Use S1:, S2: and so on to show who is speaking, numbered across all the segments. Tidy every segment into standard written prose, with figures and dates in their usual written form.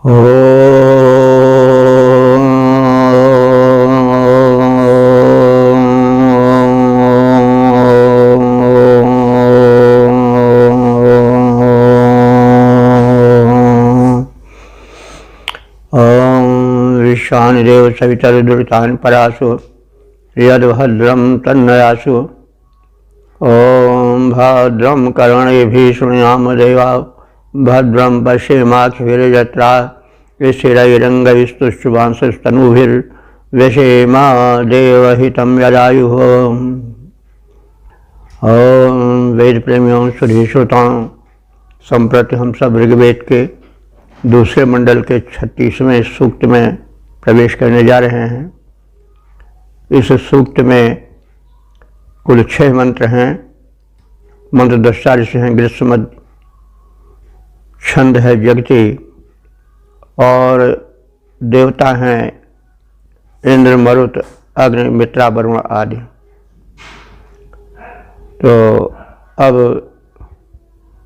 S1: ईशानदेव सवितरुदुरितान् परासु यद्भद्रं तन्नयासु। ॐ भद्रं कर्णेभिः शृणुयाम देवा भद्रं पश्येमाक्षभिर्यजत्राः स्थिरैरङ्गैस्तुष्टुवांसस्तनूभिर्व्यसेमा देवहितं यदायुः। ॐ वेद प्रेमियों सुधी श्रोताओं, संप्रति हम सब ऋग्वेद के दूसरे मंडल के 36वें सूक्त में प्रवेश करने जा रहे हैं। इस सूक्त में कुल 6 मंत्र हैं। मंत्र दृष्टा ऋषि हैं ग्रीष्मद, छंद है जगति और देवता हैं इंद्र, मरुत, अग्नि, मित्रा, वरुण आदि। तो अब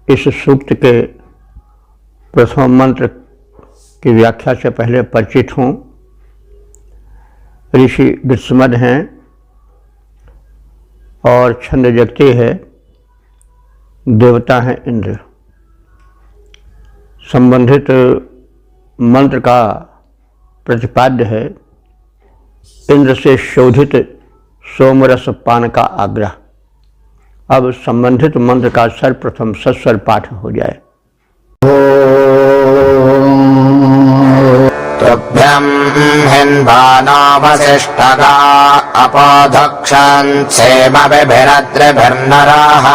S1: इस सूक्त के प्रथम मंत्र की व्याख्या से पहले परिचित हूँ। ऋषि ग्रीष्मद हैं और छंद जगति है, देवता हैं इंद्र। संबंधित मंत्र का प्रतिपाद्य है इंद्र से शोधित सोमरस पान का आग्रह। अब संबंधित मंत्र का सर्वप्रथम सस्वर पाठ हो जाए।
S2: तुभ्यं हिन्वानावशिष्टगा अपोधक्षन्सेमभिरद्रिभिर्नराः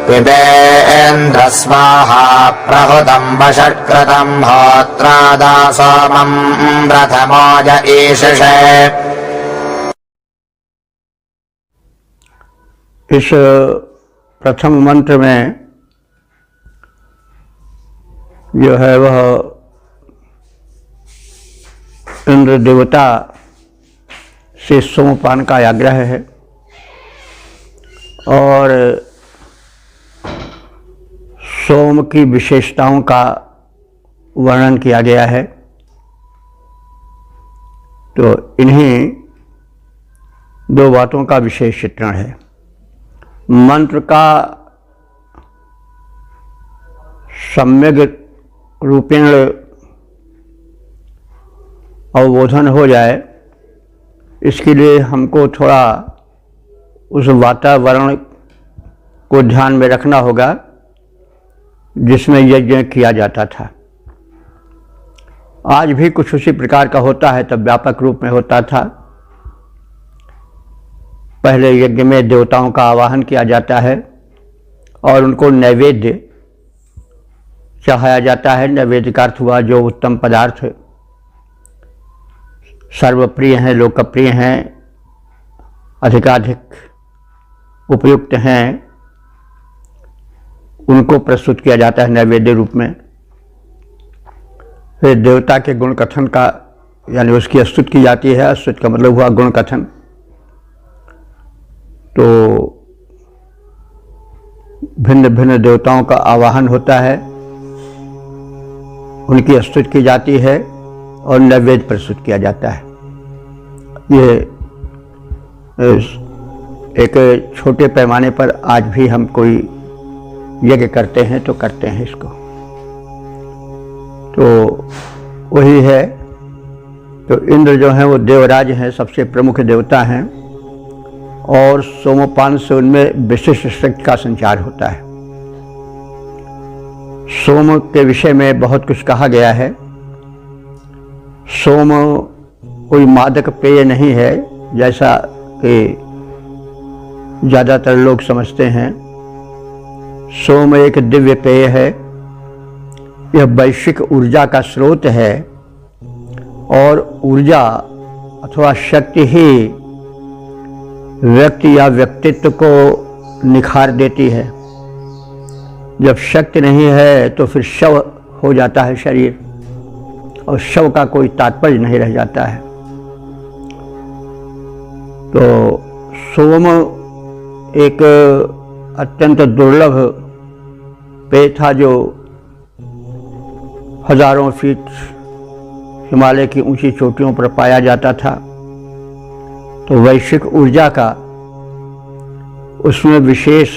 S2: पिबेन्द्र स्वाहा प्रहुतं वषट्कृतं होत्रादा सोमं प्रथमोज ईशिषे।
S1: इस प्रथम मंत्र में जो है वह इंद्र देवता से सोमपान का आग्रह है और सोम की विशेषताओं का वर्णन किया गया है। तो इन्हीं 2 बातों का विशेष चित्रण है। मंत्र का सम्यक रूपेण अवबोधन हो जाए, इसके लिए हमको थोड़ा उस वातावरण को ध्यान में रखना होगा जिसमें यज्ञ किया जाता था। आज भी कुछ उसी प्रकार का होता है, तब व्यापक रूप में होता था। पहले यज्ञ में देवताओं का आवाहन किया जाता है और उनको नैवेद्य चढ़ाया जाता है। नैवेद्य का अर्थ हुआ जो उत्तम पदार्थ सर्वप्रिय हैं, लोकप्रिय हैं, अधिकाधिक उपयुक्त हैं, उनको प्रस्तुत किया जाता है नैवेद्य रूप में। फिर देवता के गुण कथन का यानी उसकी स्तुति की जाती है। स्तुति का मतलब हुआ गुण कथन। तो भिन्न भिन्न देवताओं का आवाहन होता है, उनकी स्तुति की जाती है और नैवेद्य प्रस्तुत किया जाता है। ये एक छोटे पैमाने पर आज भी हम कोई यज्ञ करते हैं तो करते हैं इसको। तो वही है। तो इंद्र जो हैं वो देवराज हैं, सबसे प्रमुख देवता हैं और सोमपान से उनमें विशिष्ट शक्ति का संचार होता है। सोम के विषय में बहुत कुछ कहा गया है। सोम कोई मादक पेय नहीं है जैसा कि ज़्यादातर लोग समझते हैं। सोम एक दिव्य पेय है। यह वैश्विक ऊर्जा का स्रोत है और ऊर्जा अथवा शक्ति ही व्यक्ति या व्यक्तित्व को निखार देती है। जब शक्ति नहीं है तो फिर शव हो जाता है शरीर और शव का कोई तात्पर्य नहीं रह जाता है। तो सोम एक अत्यंत दुर्लभ पेय था जो हजारों फीट हिमालय की ऊंची चोटियों पर पाया जाता था, तो वैश्विक ऊर्जा का उसमें विशेष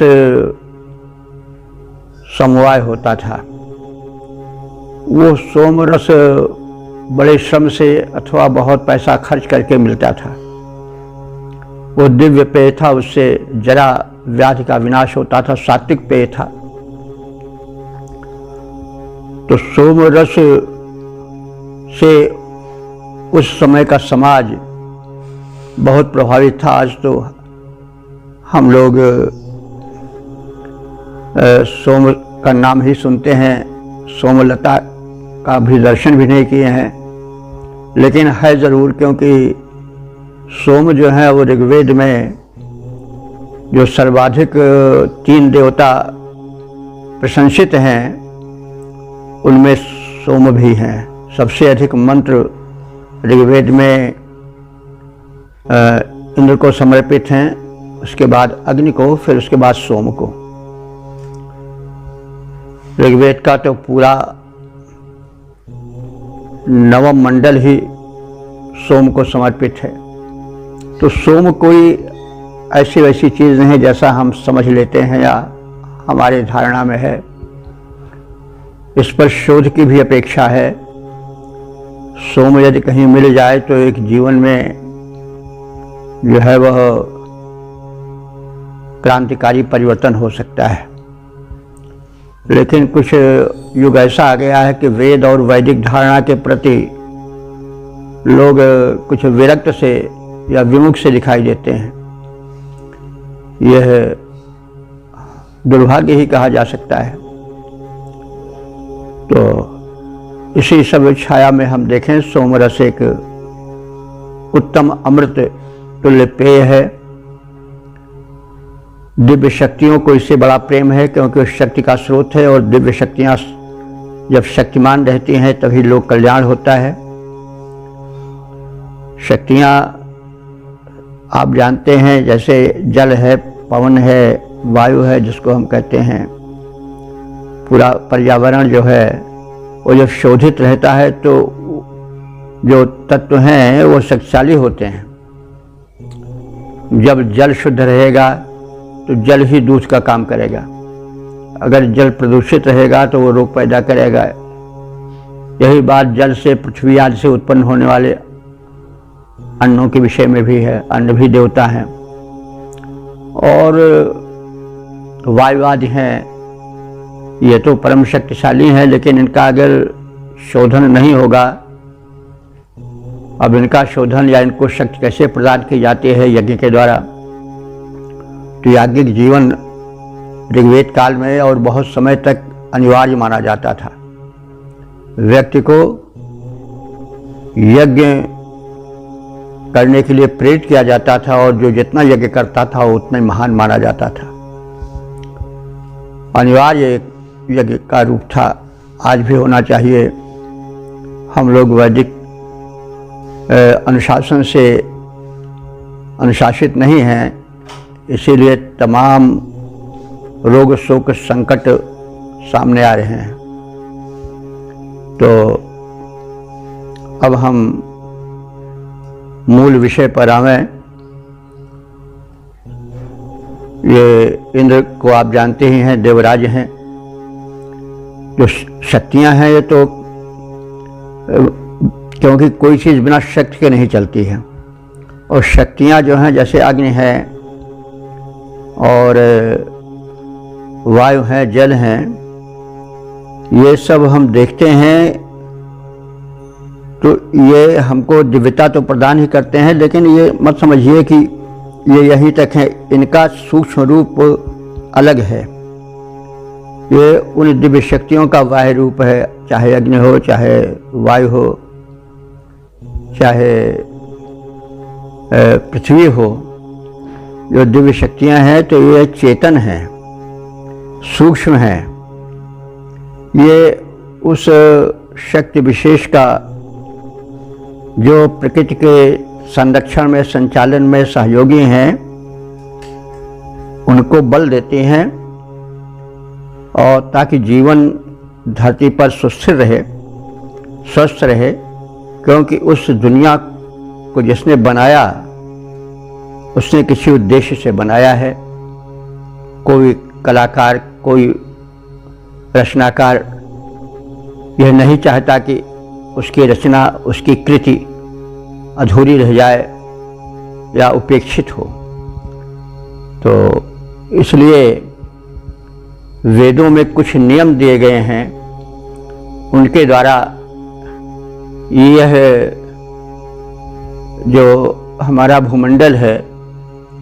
S1: समवाय होता था। वो सोमरस बड़े श्रम से अथवा बहुत पैसा खर्च करके मिलता था। वो दिव्य पेय था, उससे जरा व्याधि का विनाश होता था, सात्विक पेय था। तो सोमरस से उस समय का समाज बहुत प्रभावित था। आज तो हम लोग सोम का नाम ही सुनते हैं, सोमलता का भी दर्शन भी नहीं किए हैं, लेकिन है ज़रूर, क्योंकि सोम जो है वो ऋग्वेद में जो सर्वाधिक 3 देवता प्रशंसित हैं उनमें सोम भी हैं। सबसे अधिक मंत्र ऋग्वेद में इंद्र को समर्पित हैं, उसके बाद अग्नि को, फिर उसके बाद सोम को। ऋग्वेद का तो पूरा 9वां मंडल ही सोम को समर्पित है। तो सोम कोई ऐसी वैसी चीज़ नहीं जैसा हम समझ लेते हैं या हमारे धारणा में है। इस पर शोध की भी अपेक्षा है। सोम यदि कहीं मिल जाए तो एक जीवन में जो है वह क्रांतिकारी परिवर्तन हो सकता है। लेकिन कुछ युग ऐसा आ गया है कि वेद और वैदिक धारणा के प्रति लोग कुछ विरक्त से या विमुख से दिखाई देते हैं। यह दुर्भाग्य ही कहा जा सकता है। तो इसी सब छाया में हम देखें, सोमरस एक उत्तम अमृत तुल्य पेय है। दिव्य शक्तियों को इससे बड़ा प्रेम है, क्योंकि उस शक्ति का स्रोत है, और दिव्य शक्तियां जब शक्तिमान रहती हैं तभी लोक कल्याण होता है। शक्तियां आप जानते हैं, जैसे जल है, पवन है, वायु है जिसको हम कहते हैं, पूरा पर्यावरण जो है वो जब शोधित रहता है तो जो तत्व हैं वो शक्तिशाली होते हैं। जब जल शुद्ध रहेगा तो जल ही दूध का काम करेगा। अगर जल प्रदूषित रहेगा तो वो रोग पैदा करेगा। यही बात जल से, पृथ्वी आदि से उत्पन्न होने वाले अन्नों के विषय में भी है। अन्न भी देवता हैं, और वायु आदि हैं, ये तो परम शक्तिशाली हैं, लेकिन इनका अगर शोधन नहीं होगा, अब इनका शोधन या इनको शक्ति कैसे प्रदान की जाती है यज्ञ के द्वारा, तो याज्ञिक जीवन ऋग्वेद काल में और बहुत समय तक अनिवार्य माना जाता था। व्यक्ति को यज्ञ करने के लिए प्रेरित किया जाता था, और जो जितना यज्ञ करता था वो उतना ही महान माना जाता था। अनिवार्य एक यज्ञ का रूप था, आज भी होना चाहिए। हम लोग वैदिक अनुशासन से अनुशासित नहीं हैं, इसीलिए तमाम रोग शोक संकट सामने आ रहे हैं। तो अब हम मूल विषय पर आवें। ये इंद्र को आप जानते ही हैं, देवराज हैं। जो शक्तियां हैं ये तो, क्योंकि कोई चीज़ बिना शक्ति के नहीं चलती है, और शक्तियां जो हैं जैसे अग्नि है और वायु है, जल हैं, ये सब हम देखते हैं तो ये हमको दिव्यता तो प्रदान ही करते हैं, लेकिन ये मत समझिए कि ये यहीं तक है। इनका सूक्ष्म रूप अलग है। ये उन दिव्य शक्तियों का बाह्य रूप है, चाहे अग्नि हो, चाहे वायु हो, चाहे पृथ्वी हो। जो दिव्य शक्तियां हैं तो ये चेतन हैं, सूक्ष्म हैं। ये उस शक्ति विशेष का जो प्रकृति के संरक्षण में, संचालन में सहयोगी हैं, उनको बल देते हैं, और ताकि जीवन धरती पर सुस्थिर रहे स्वस्थ रहे, क्योंकि उस दुनिया को जिसने बनाया उसने किसी उद्देश्य से बनाया है। कोई कलाकार, कोई रचनाकार यह नहीं चाहता कि उसकी रचना, उसकी कृति अधूरी रह जाए या उपेक्षित हो। तो इसलिए वेदों में कुछ नियम दिए गए हैं, उनके द्वारा यह जो हमारा भूमंडल है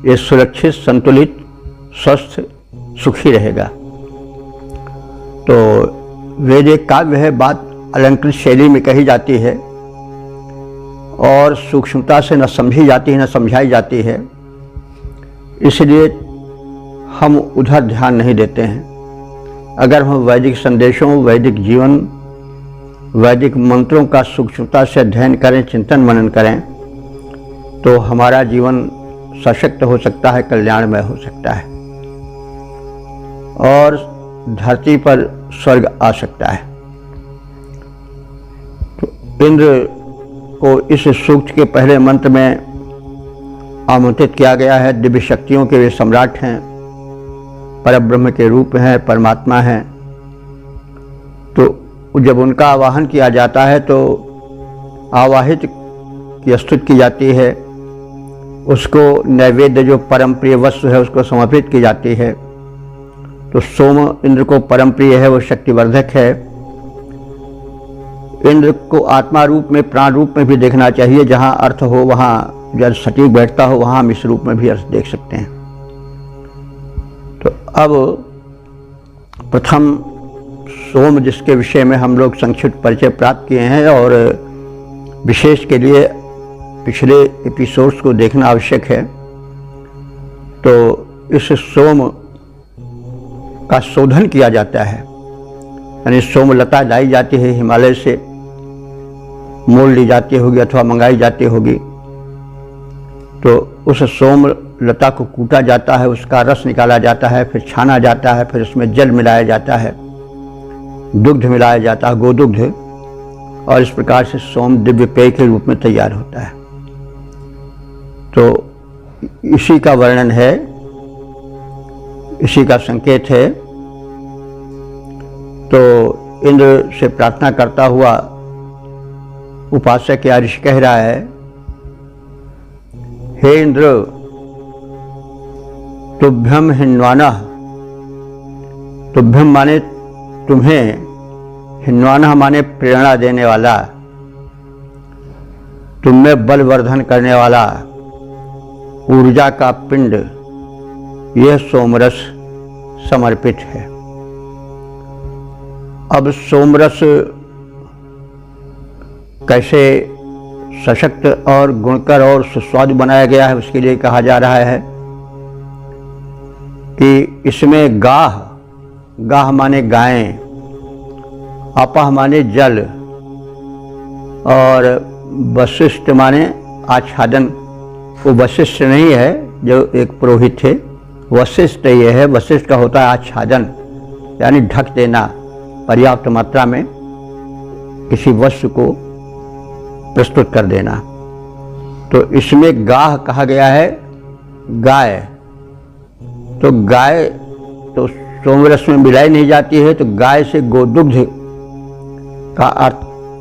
S1: ये सुरक्षित, संतुलित, स्वस्थ, सुखी रहेगा। तो वेद एक काव्य है, बात अलंकृत शैली में कही जाती है और सूक्ष्मता से न समझी जाती है न समझाई जाती है, इसलिए हम उधर ध्यान नहीं देते हैं। अगर हम वैदिक संदेशों, वैदिक जीवन, वैदिक मंत्रों का सूक्ष्मता से अध्ययन करें, चिंतन मनन करें, तो हमारा जीवन सशक्त हो सकता है, कल्याणमय हो सकता है और धरती पर स्वर्ग आ सकता है। तो इंद्र को इस सूक्त के पहले मंत्र में आमंत्रित किया गया है। दिव्य शक्तियों के वे सम्राट हैं, परब्रह्म के रूप हैं, परमात्मा हैं। तो जब उनका आवाहन किया जाता है तो आवाहित की स्तुति की जाती है, उसको नैवेद्य जो परम प्रिय वस्तु है उसको समर्पित की जाती है। तो सोम इंद्र को परम प्रिय है, वो शक्तिवर्धक है। इंद्र को आत्मा रूप में, प्राण रूप में भी देखना चाहिए। जहाँ अर्थ हो वहाँ, जब सटीक बैठता हो वहाँ हम इस रूप में भी अर्थ देख सकते हैं। तो अब प्रथम सोम, जिसके विषय में हम लोग संक्षिप्त परिचय प्राप्त किए हैं और विशेष के लिए पिछले एपिसोड्स को देखना आवश्यक है। तो इस सोम का शोधन किया जाता है, यानी सोमलता लाई जाती है, हिमालय से मोल ली जाती होगी अथवा मंगाई जाती होगी। तो उस सोमलता को कूटा जाता है, उसका रस निकाला जाता है, फिर छाना जाता है, फिर उसमें जल मिलाया जाता है, दुग्ध मिलाया जाता है, गोदुग्ध, और इस प्रकार से सोम दिव्य पेय के रूप में तैयार होता है। तो इसी का वर्णन है, इसी का संकेत है। तो इंद्र से प्रार्थना करता हुआ उपासक या ऋषि कह रहा है, हे इंद्र, तुभ्यम हिन्वानः, तुभ्यम माने तुम्हें, हिन्वानः माने प्रेरणा देने वाला, तुम में बलवर्धन करने वाला, ऊर्जा का पिंड, यह सोमरस समर्पित है। अब सोमरस कैसे सशक्त और गुणकर और सुस्वादु बनाया गया है, उसके लिए कहा जा रहा है कि इसमें गाह, गाह माने गायें, अपह माने जल, और वशिष्ठ माने आच्छादन। वो वशिष्ठ नहीं है जो एक पुरोहित थे, वशिष्ठ ये है, वशिष्ठ का होता है आच्छादन, यानी ढक देना, पर्याप्त मात्रा में किसी वस्तु को प्रस्तुत कर देना। तो इसमें गाह कहा गया है, गाय। तो गाय तो सोमरस में मिलाई नहीं जाती है, तो गाय से गोदुग्ध का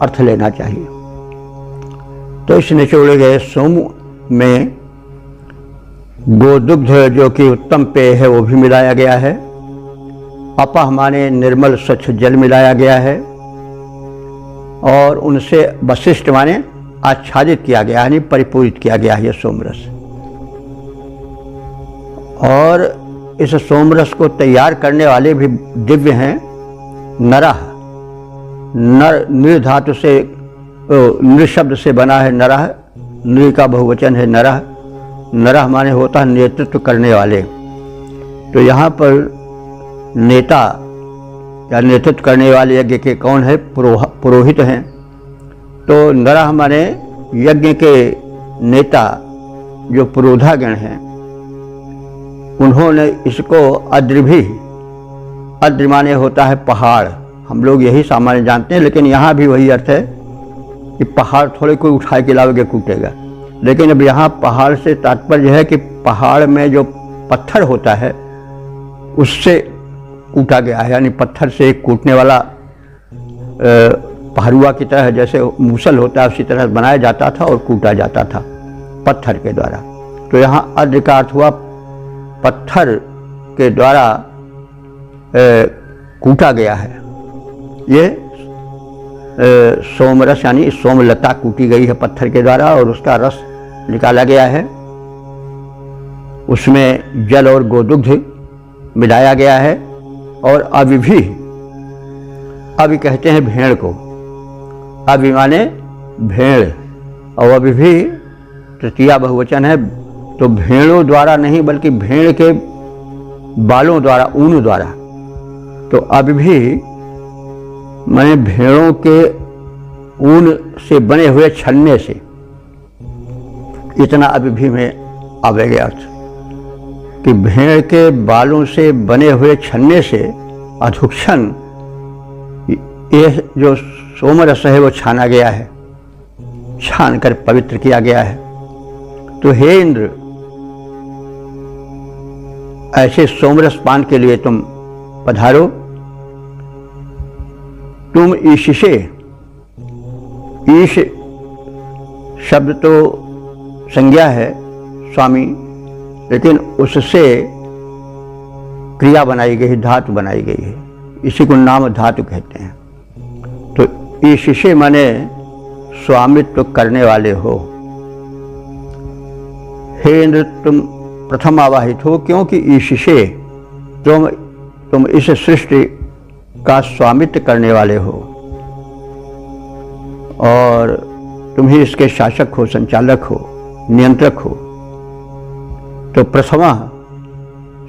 S1: अर्थ लेना चाहिए। तो इस निचोड़े गए सोम में गोदुग्ध जो कि उत्तम पेय है वो भी मिलाया गया है। अपह माने निर्मल स्वच्छ जल मिलाया गया है, और उनसे वशिष्ठ माने आच्छादित किया गया, यानी परिपूरित किया गया है यह सोमरस। और इस सोमरस को तैयार करने वाले भी दिव्य हैं, नरः, नर नृ धातु से, नृ शब्द से बना है नरः, नृ का बहुवचन है नरः। नरः माने होता है नेतृत्व करने वाले। तो यहाँ पर नेता या नेतृत्व करने वाले यज्ञ के कौन है? पुरोहित हैं। तो नरः माने यज्ञ के नेता जो पुरोधागण हैं, उन्होंने इसको अद्र भी, अद्र माने होता है पहाड़, हम लोग यही सामान्य जानते हैं, लेकिन यहाँ भी वही अर्थ है कि पहाड़ थोड़े कोई उठा के लाओगे कूटेगा, लेकिन अब यहाँ पहाड़ से तात्पर्य है कि पहाड़ में जो पत्थर होता है उससे कूटा गया है, यानी पत्थर से एक कूटने वाला पहरुआ की तरह जैसे मूसल होता है उसी तरह बनाया जाता था और कूटा जाता था पत्थर के द्वारा। तो यहाँ अर्ध का अर्थ हुआ पत्थर के द्वारा कूटा गया है। ये सोमरस यानी सोमलता कूटी गई है पत्थर के द्वारा और उसका रस निकाला गया है। उसमें जल और गोदुग्ध मिलाया गया है। और अविभी, अभी कहते हैं भेड़ को, अभी माने भेड़, और अविभी तृतीया बहुवचन है, तो भेड़ों द्वारा नहीं बल्कि भेड़ के बालों द्वारा, ऊन द्वारा। तो अविभी माने भेड़ों के ऊन से बने हुए छन्ने से, इतना अविभी में आवेगा अर्थ कि भेड़ के बालों से बने हुए छन्ने से अधुक्षण, ये जो सोमरस है वो छाना गया है, छान कर पवित्र किया गया है। तो हे इंद्र, ऐसे सोमरस पान के लिए तुम पधारो। तुम ईशिषे, ईश शब्द तो संज्ञा है स्वामी, लेकिन उससे क्रिया बनाई गई, धातु बनाई गई है, इसी को नाम धातु कहते हैं। तो ईशिषे माने स्वामित्व करने वाले हो। हे इंद्र, तुम प्रथम आवाहित हो, क्योंकि ईशिषे तुम इस सृष्टि का स्वामित्व करने वाले हो और तुम ही इसके शासक हो, संचालक हो, नियंत्रक हो। तो प्रथमा,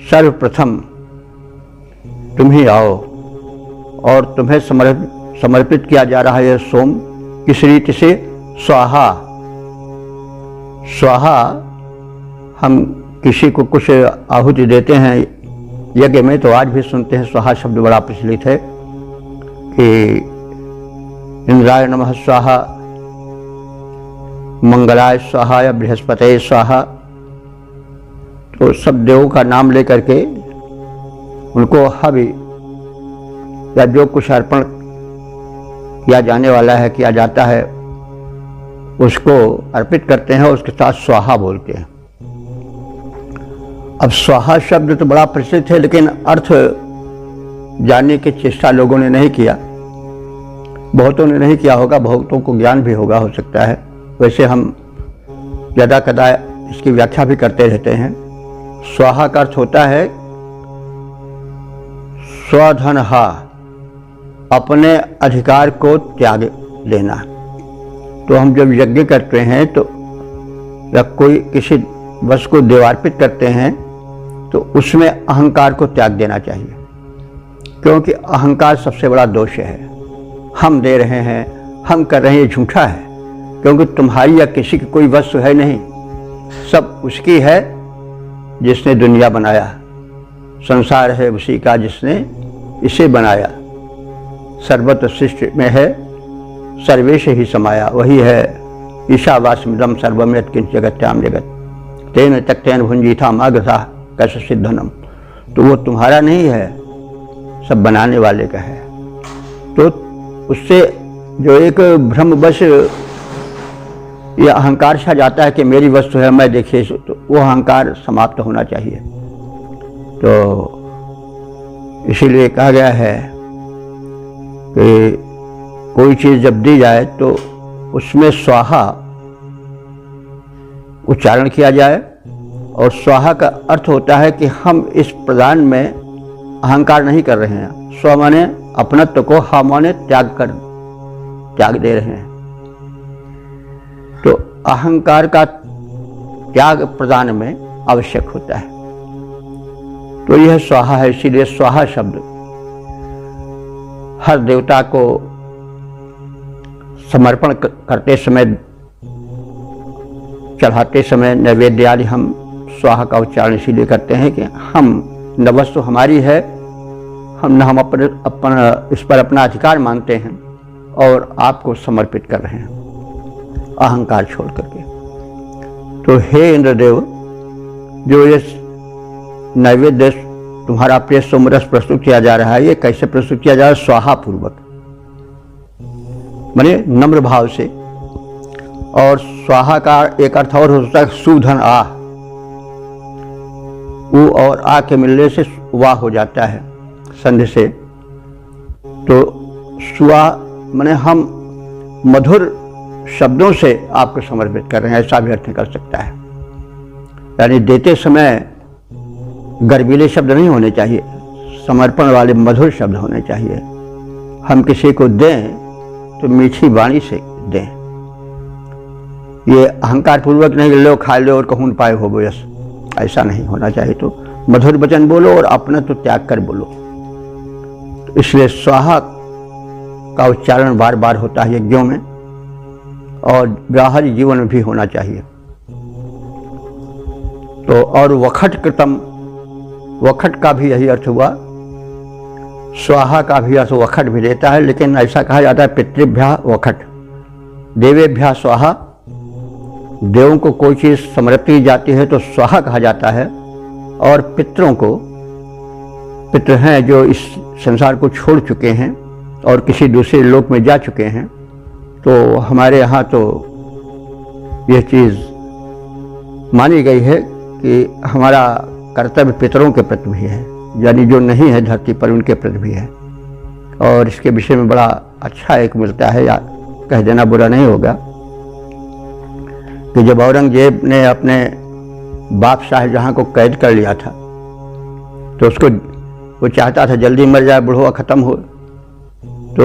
S1: सर्वप्रथम तुम ही आओ और तुम्हें समर्पित किया जा रहा है सोम। किस रीति से? स्वाहा। स्वाहा, हम किसी को कुछ आहुति देते हैं यज्ञ में तो आज भी सुनते हैं, स्वाहा शब्द बड़ा प्रचलित है कि इंद्राय नमः स्वाहा, मंगलाय स्वाहा या बृहस्पतये स्वाहा। तो सब देवों का नाम लेकर के उनको हवि या जो कुछ अर्पण किया जाने वाला है, किया जाता है, उसको अर्पित करते हैं और उसके साथ स्वाहा बोलते हैं। अब स्वाहा शब्द तो बड़ा प्रचलित है, लेकिन अर्थ जानने की चेष्टा लोगों ने नहीं किया, बहुतों ने नहीं किया होगा, बहुतों को ज्ञान भी होगा, हो सकता है। वैसे हम ज़्यादा कदा इसकी व्याख्या भी करते रहते हैं। स्वाहा का अर्थ होता है स्वधनहा, अपने अधिकार को त्याग देना। तो हम जब यज्ञ करते हैं तो या कोई किसी वस्तु को देवार्पित करते हैं तो उसमें अहंकार को त्याग देना चाहिए, क्योंकि अहंकार सबसे बड़ा दोष है। हम दे रहे हैं, हम कर रहे हैं, ये झूठा है, क्योंकि तुम्हारी या किसी की कोई वस्तु है नहीं, सब उसकी है जिसने दुनिया बनाया। संसार है उसी का जिसने इसे बनाया। सर्वत्र सृष्टि में है, सर्वेश ही समाया, वही है ईशावास्यमिदं सर्वं यत्किंच जगत्याम जगत तेन त्यक्तेन भुंजीथा मागधा कैसे सिद्धनम। तो वो तुम्हारा नहीं है, सब बनाने वाले का है। तो उससे जो एक भ्रमवश या अहंकार सा जाता है कि मेरी वस्तु है, मैं देखिए, तो वो अहंकार समाप्त होना चाहिए। तो इसीलिए कहा गया है कि कोई चीज़ जब दी जाए तो उसमें स्वाहा उच्चारण किया जाए। और स्वाहा का अर्थ होता है कि हम इस प्रदान में अहंकार नहीं कर रहे हैं। स्व माने अपनत्व को, हा माने त्याग दे रहे हैं। तो अहंकार का त्याग प्रदान में आवश्यक होता है। तो यह स्वाहा है। इसीलिए स्वाहा शब्द हर देवता को समर्पण करते समय, चढ़ाते समय नैवेद्य आदि हम स्वाहा का उच्चारण इसीलिए करते हैं कि हम न वस्तु हमारी है, हम इस पर अपना अधिकार मानते हैं और आपको समर्पित कर रहे हैं। अहंकार छोड़ करके। तो हे इंद्रदेव, जो ये नैवेद्य तुम्हारा प्रिय सोमरस प्रस्तुत किया जा रहा है, ये कैसे प्रस्तुत किया जा रहा है? स्वाहा पूर्वक, माने नम्र भाव से। और स्वाहा का एक अर्थ और हो सकता है सुधन आह, ऊ और आ के मिलने से वाह हो जाता है संधि से। तो स्वा माने हम मधुर शब्दों से आपको समर्पित कर रहे हैं, ऐसा भी अर्थ निकल सकता है। यानी देते समय गर्वीले शब्द नहीं होने चाहिए, समर्पण वाले मधुर शब्द होने चाहिए। हम किसी को दें तो मीठी वाणी से दें, ये अहंकार पूर्वक नहीं लो खा लो और कहूँ पाए हो बस, ऐसा नहीं होना चाहिए। तो मधुर वचन बोलो और अपना तो त्याग कर बोलो। तो इसलिए स्वाहा का उच्चारण बार बार होता है यज्ञों में, और व्यावहारिक जीवन में भी होना चाहिए। तो और वखट कृतम, वखट का भी यही अर्थ हुआ, स्वाहा का भी अर्थ वखट भी देता है, लेकिन ऐसा कहा जाता है पितृभ्या वखट, देवेभ्या स्वाहा। देवों को कोई चीज़ समर्पित की जाती है तो स्वाहा कहा जाता है, और पितरों को, पितृ हैं जो इस संसार को छोड़ चुके हैं और किसी दूसरे लोक में जा चुके हैं, तो हमारे यहाँ तो यह चीज़ मानी गई है कि हमारा कर्तव्य पितरों के प्रति भी है, यानी जो नहीं है धरती पर उनके प्रति भी है। और इसके विषय में बड़ा अच्छा एक मिलता है, या कह देना बुरा नहीं होगा, कि जब औरंगजेब ने अपने बाप शाहजहां को कैद कर लिया था, तो उसको वो चाहता था जल्दी मर जाए, बुढ़वा ख़त्म हो, तो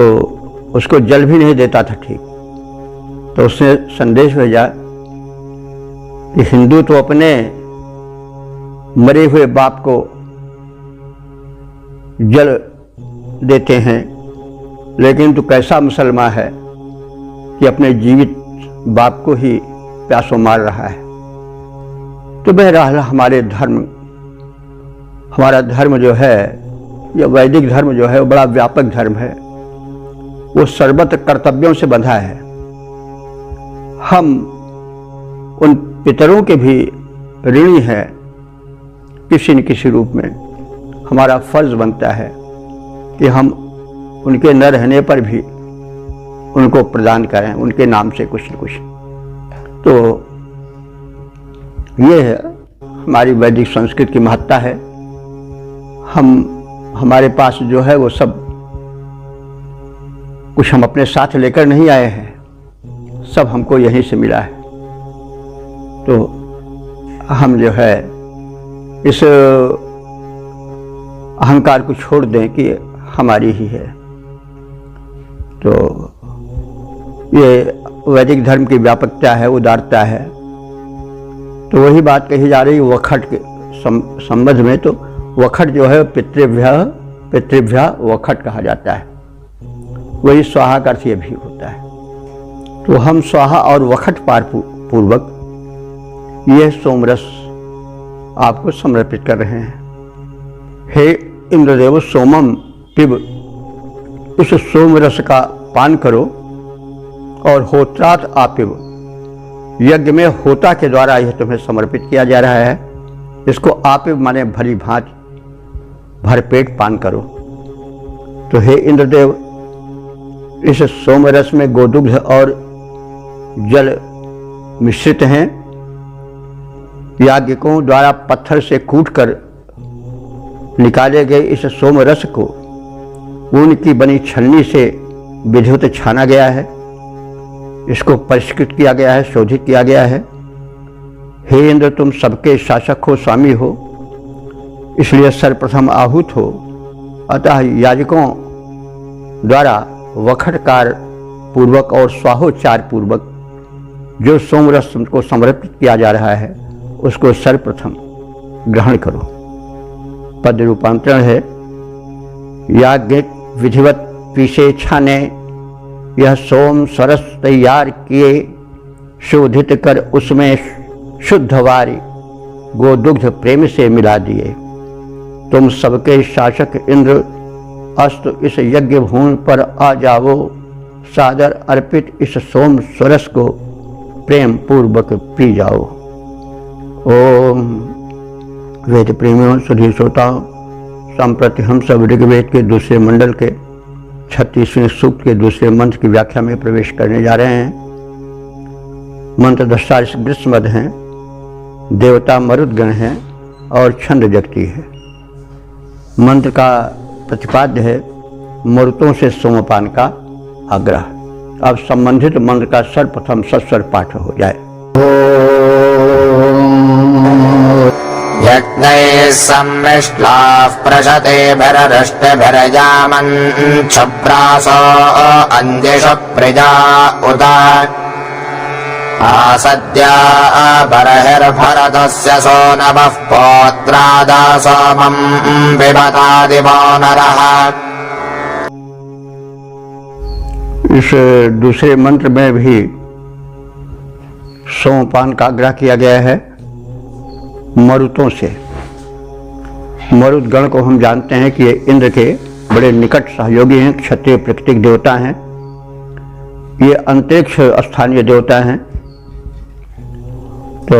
S1: उसको जल भी नहीं देता था ठीक। तो उसने संदेश भेजा कि हिंदू तो अपने मरे हुए बाप को जल देते हैं, लेकिन तू कैसा मुसलमान है कि अपने जीवित बाप को ही प्यासों मार रहा है। तो बहरहाल हमारा धर्म जो है, या वैदिक धर्म जो है, वो बड़ा व्यापक धर्म है, वो सर्वत्र कर्तव्यों से बंधा है। हम उन पितरों के भी ऋणी हैं, किसी न किसी रूप में हमारा फर्ज बनता है कि हम उनके न रहने पर भी उनको प्रदान करें, उनके नाम से कुछ न कुछ। तो ये है हमारी वैदिक संस्कृति की महत्ता है। हमारे पास जो है वो सब कुछ हम अपने साथ लेकर नहीं आए हैं, सब हमको यहीं से मिला है। तो हम जो है इस अहंकार को छोड़ दें कि हमारी ही है। तो ये वैदिक धर्म की व्यापकता है, उदारता है। तो वही बात कही जा रही वखट के संबंध में। तो वखट जो है पितृभ्या वखट कहा जाता है, वही स्वाहा का अर्थ ये भी होता है। तो हम स्वाहा और वखट पार पूर्वक यह सोमरस आपको समर्पित कर रहे हैं। हे इंद्रदेव, सोमम पिब, इस सोमरस का पान करो, और होत्रात आपिब, यज्ञ में होता के द्वारा यह तुम्हें समर्पित किया जा रहा है। इसको आपिब माने भली भांति भरपेट पान करो। तो हे इंद्रदेव, इस सोमरस में गोदुग्ध और जल मिश्रित हैं। याज्ञिकों द्वारा पत्थर से कूटकर निकाले गए इस सोमरस को ऊन की बनी छलनी से विधिवत छाना गया है। इसको परिष्कृत किया गया है, शोधित किया गया है। हे इंद्र, तुम सबके शासक हो, स्वामी हो, इसलिए सर्वप्रथम आहूत हो। अतः याजकों द्वारा वखटकार पूर्वक और स्वाहोच्चार पूर्वक जो सोमरस को समर्पित किया जा रहा है, उसको सर्वप्रथम ग्रहण करो। पद रूपांतरण है, याज्ञिक विधिवत पीछे छाने यह सोम सरस तैयार किए, शोधित कर उसमें शुद्धवारी गोदुग्ध प्रेम से मिला दिए। तुम सबके शासक इंद्र, अस्त इस यज्ञ भूमि पर आ जाओ। सादर अर्पित इस सोम सरस को प्रेम पूर्वक पी जाओ। ओम वेद प्रेमियों, सुधीर श्रोताओं, संप्रति हम सब ऋग्वेद के दूसरे मंडल के 36वें सूक्त के दूसरे मंत्र की व्याख्या में प्रवेश करने जा रहे हैं। मंत्र दस्तार ग्रीष्मद हैं, देवता मरुदगण हैं और छंद जगती है। मंत्र का प्रतिपाद्य है मरुतों से सोमपान का आग्रह। अब संबंधित मंत्र का सर्वप्रथम सस्वर पाठ हो जाए।
S2: यज्ञैः सम्मिश्लाः प्रशतेभिररिष्टभिर्जामन् क्षुप्रासो अन्दिषु प्रजा उत आसद्या बर्हिर्भरतस्य सो नभः पौत्रादा सोमम् विभतादिवो नरः।
S1: इस दूसरे मंत्र में भी सोमपान का आग्रह किया गया है मरुतों से। मरुदगण को हम जानते हैं कि ये इंद्र के बड़े निकट सहयोगी हैं, क्षत्रिय प्राकृतिक देवता हैं। ये अंतरिक्ष स्थानीय देवता हैं, तो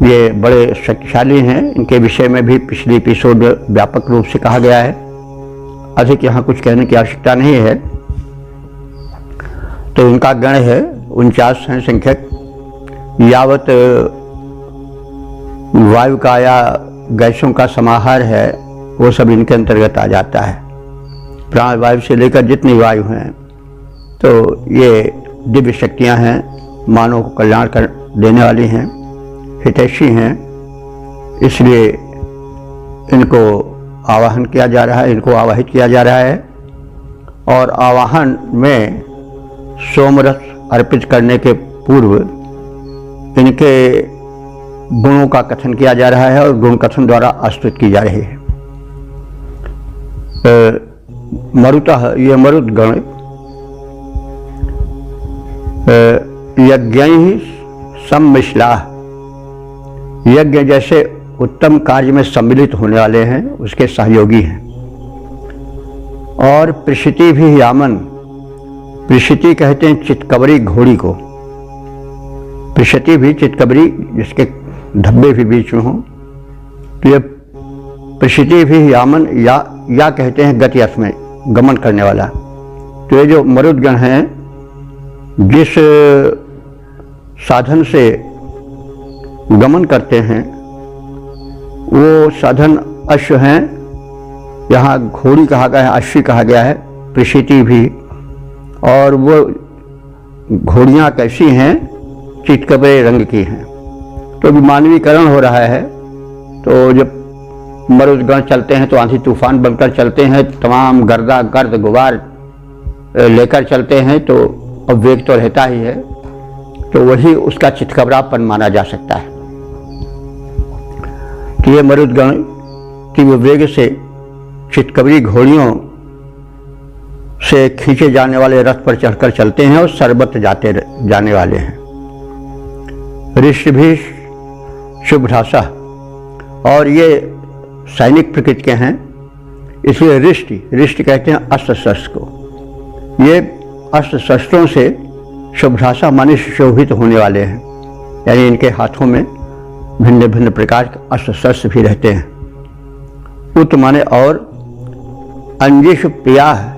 S1: ये बड़े शक्तिशाली हैं। इनके विषय में भी पिछले एपिसोड व्यापक रूप से कहा गया है, अधिक यहाँ कुछ कहने की आवश्यकता नहीं है। तो इनका गण है 49 हैं संख्यक। यावत वायु का या गैसों का समाहार है वो सब इनके अंतर्गत आ जाता है। प्राण वायु से लेकर जितनी वायु हैं, तो ये दिव्य शक्तियां हैं, मानव को कल्याण कर देने वाली हैं, हितैषी हैं। इसलिए इनको आवाहन किया जा रहा है, इनको आवाहित किया जा रहा है। और आवाहन में सोमरस अर्पित करने के पूर्व इनके गुणों का कथन किया जा रहा है और गुण कथन द्वारा स्तुति की जा रही है। मरुतः, ये मरुदगण यज्ञैः सम्मिश्लाः, यज्ञ जैसे उत्तम कार्य में सम्मिलित होने वाले हैं उसके सहयोगी हैं। और प्रशिति भी यामन, प्रशिति कहते हैं चितकबरी घोड़ी को। प्रशिति भी चितकबरी जिसके धब्बे भी बीच में हो, तो ये प्रशिति भी यामन या कहते हैं गति अर्थ में गमन करने वाला। तो ये जो मरुदगण हैं, जिस साधन से गमन करते हैं वो साधन अश्व हैं। यहाँ घोड़ी कहा गया है, अश्वी कहा गया है, प्रशिति भी। और वो घोड़ियाँ कैसी हैं? चितकबरे रंग की हैं। तो भी मानवीकरण हो रहा है। तो जब मरुदगण चलते हैं तो आंधी तूफान बनकर चलते हैं, तमाम गर्द गुबार लेकर चलते हैं, तो अब वेग तो रहता ही है। तो वही उसका चितकबरापन माना जा सकता है। तो ये मरुदगण की वेग से चितकबरी घोड़ियों से खींचे जाने वाले रथ पर चढ़कर चलते हैं और सर्वत्र जाने वाले हैं। ऋषि भी शुभ्रासा, और ये सैनिक प्रकृति के हैं, इसलिए रिष्टि कहते हैं अस्त्र शस्त्र को। ये अस्त्र शस्त्रों से शुभ्रासा माने सुशोभित होने वाले हैं, यानी इनके हाथों में भिन्न भिन्न प्रकार के अस्त्र शस्त्र भी रहते हैं। उत माने और, अंजिष प्रिया,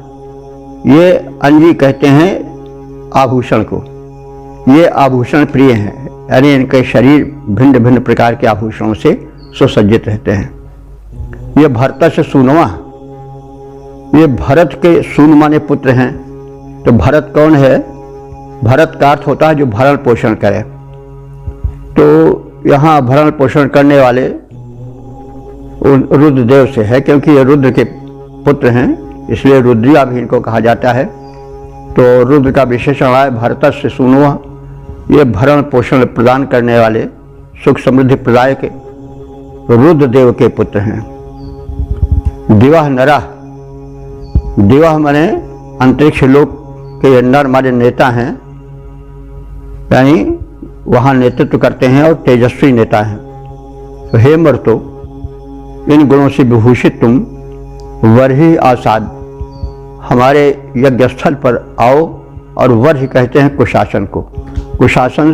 S1: ये अंजी कहते हैं आभूषण को। ये आभूषण प्रिय हैं, यानी इनके शरीर भिन्न भिन्न प्रकार के आभूषणों से सुसज्जित रहते हैं। ये भरत से सूनवा, ये भरत के सून माने पुत्र हैं। तो भरत कौन है? भरत का अर्थ होता है जो भरण पोषण करे। तो यहाँ भरण पोषण करने वाले रुद्रदेव से है, क्योंकि ये रुद्र के पुत्र हैं, इसलिए रुद्रिया भी इनको कहा जाता है। तो रुद्र का विशेषण है भरत से सूनवा। ये भरण पोषण प्रदान करने वाले, सुख समृद्धि प्रदायक रुद्रदेव के पुत्र हैं। दिवह नरा, दिवह माने अंतरिक्ष लोक के नर माने नेता हैं, यानी वहाँ नेतृत्व करते हैं और तेजस्वी नेता हैं। तो हे मर्तो, इन गुणों से विभूषित तुम वर्हि आसाद, हमारे यज्ञ स्थल पर आओ। और वर्हि कहते हैं कुशासन को। कुशासन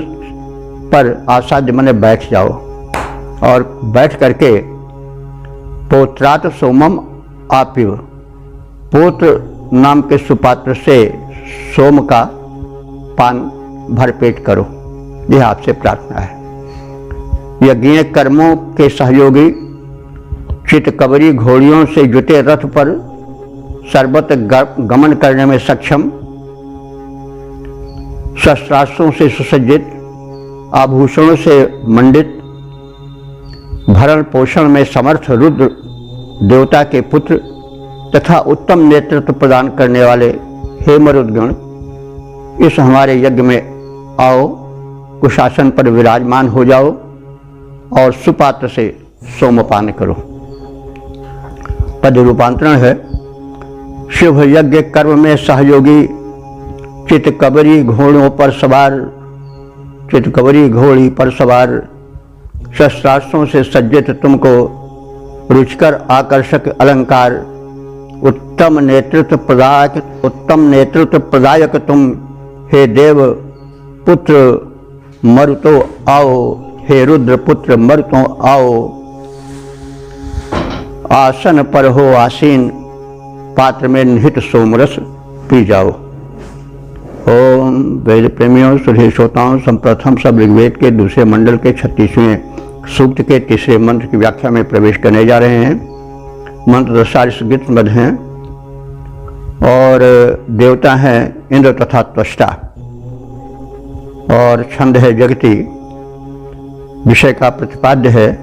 S1: पर आसाध्य मने बैठ जाओ और बैठ करके पोत्रात सोमम आपिव, पोत्र नाम के सुपात्र से सोम का पान भरपेट करो। यह आपसे प्रार्थना है। यज्ञीय कर्मों के सहयोगी चितकबरी घोड़ियों से जुटे रथ पर सर्वत्र गमन करने में सक्षम, शस्त्रास्त्रों से सुसज्जित, आभूषणों से मंडित, भरण पोषण में समर्थ रुद्र देवता के पुत्र तथा उत्तम नेतृत्व प्रदान करने वाले हे मरुद्गण, इस हमारे यज्ञ में आओ, कुशासन पर विराजमान हो जाओ और सुपात्र से सोमपान करो। पद रूपांतरण है। शुभ यज्ञ कर्म में सहयोगी चितकबरी घोड़ों पर सवार, चितकबरी घोड़ी पर सवार, शस्त्रास्त्रों से सज्जित तुमको रुचिकर आकर्षक अलंकार, उत्तम नेतृत्व प्रदायक तुम हे देव पुत्र मरुतो आओ, हे रुद्र पुत्र मरुतो आओ, आसन पर हो आसीन, पात्र में निहित सोमरस पी जाओ। ओम वेद प्रेमियों, सुधीर श्रोताओं, संप्रथम सब ऋग्वेद के दूसरे मंडल के 36वें सूक्त के तीसरे मंत्र की व्याख्या में प्रवेश करने जा रहे हैं। मंत्र दशारिष गीतबद्ध हैं और देवता हैं इंद्र तथा त्वष्टा, और छंद है जगती। विषय का प्रतिपाद्य है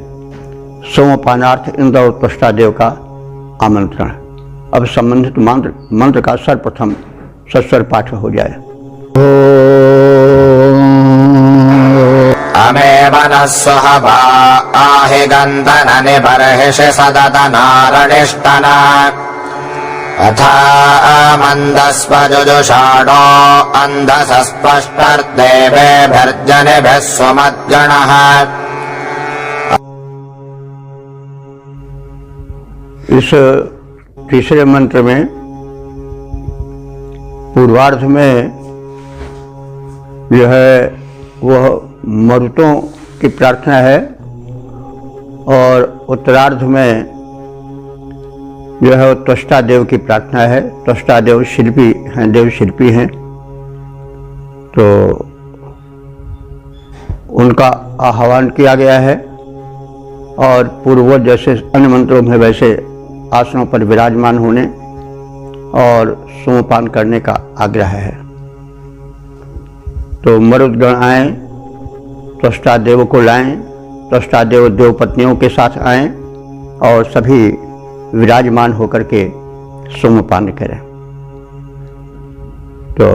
S1: सोमपानार्थ इंद्र और त्वष्टा देव का आमंत्रण। अब संबंधित मंत्र का सर्वप्रथम सस्वर पाठ हो जाए।
S2: अमे मनः स्वहवा आहे गन्धननि बर्हिषि सदतनारणिष्टना अथा मन्दस्वजुजुषाणो अन्धसस्पष्टर्देवेभिर्जनिभिः स्वमद्गणः।
S1: इस तीसरे मंत्र में पूर्वार्ध में जो है वह मरुतों की प्रार्थना है और उत्तरार्ध में जो है त्वष्टा देव की प्रार्थना है। त्वष्टा देव शिल्पी हैं, देव शिल्पी हैं, तो उनका आह्वान किया गया है और पूर्ववत जैसे अन्य मंत्रों में वैसे आसनों पर विराजमान होने और सोमपान करने का आग्रह है। तो मरुदगण आएं, त्वष्टा देव को लाएं, त्वष्टा देव देवपत्नियों के साथ आएं और सभी विराजमान होकर के सोमपान करें। तो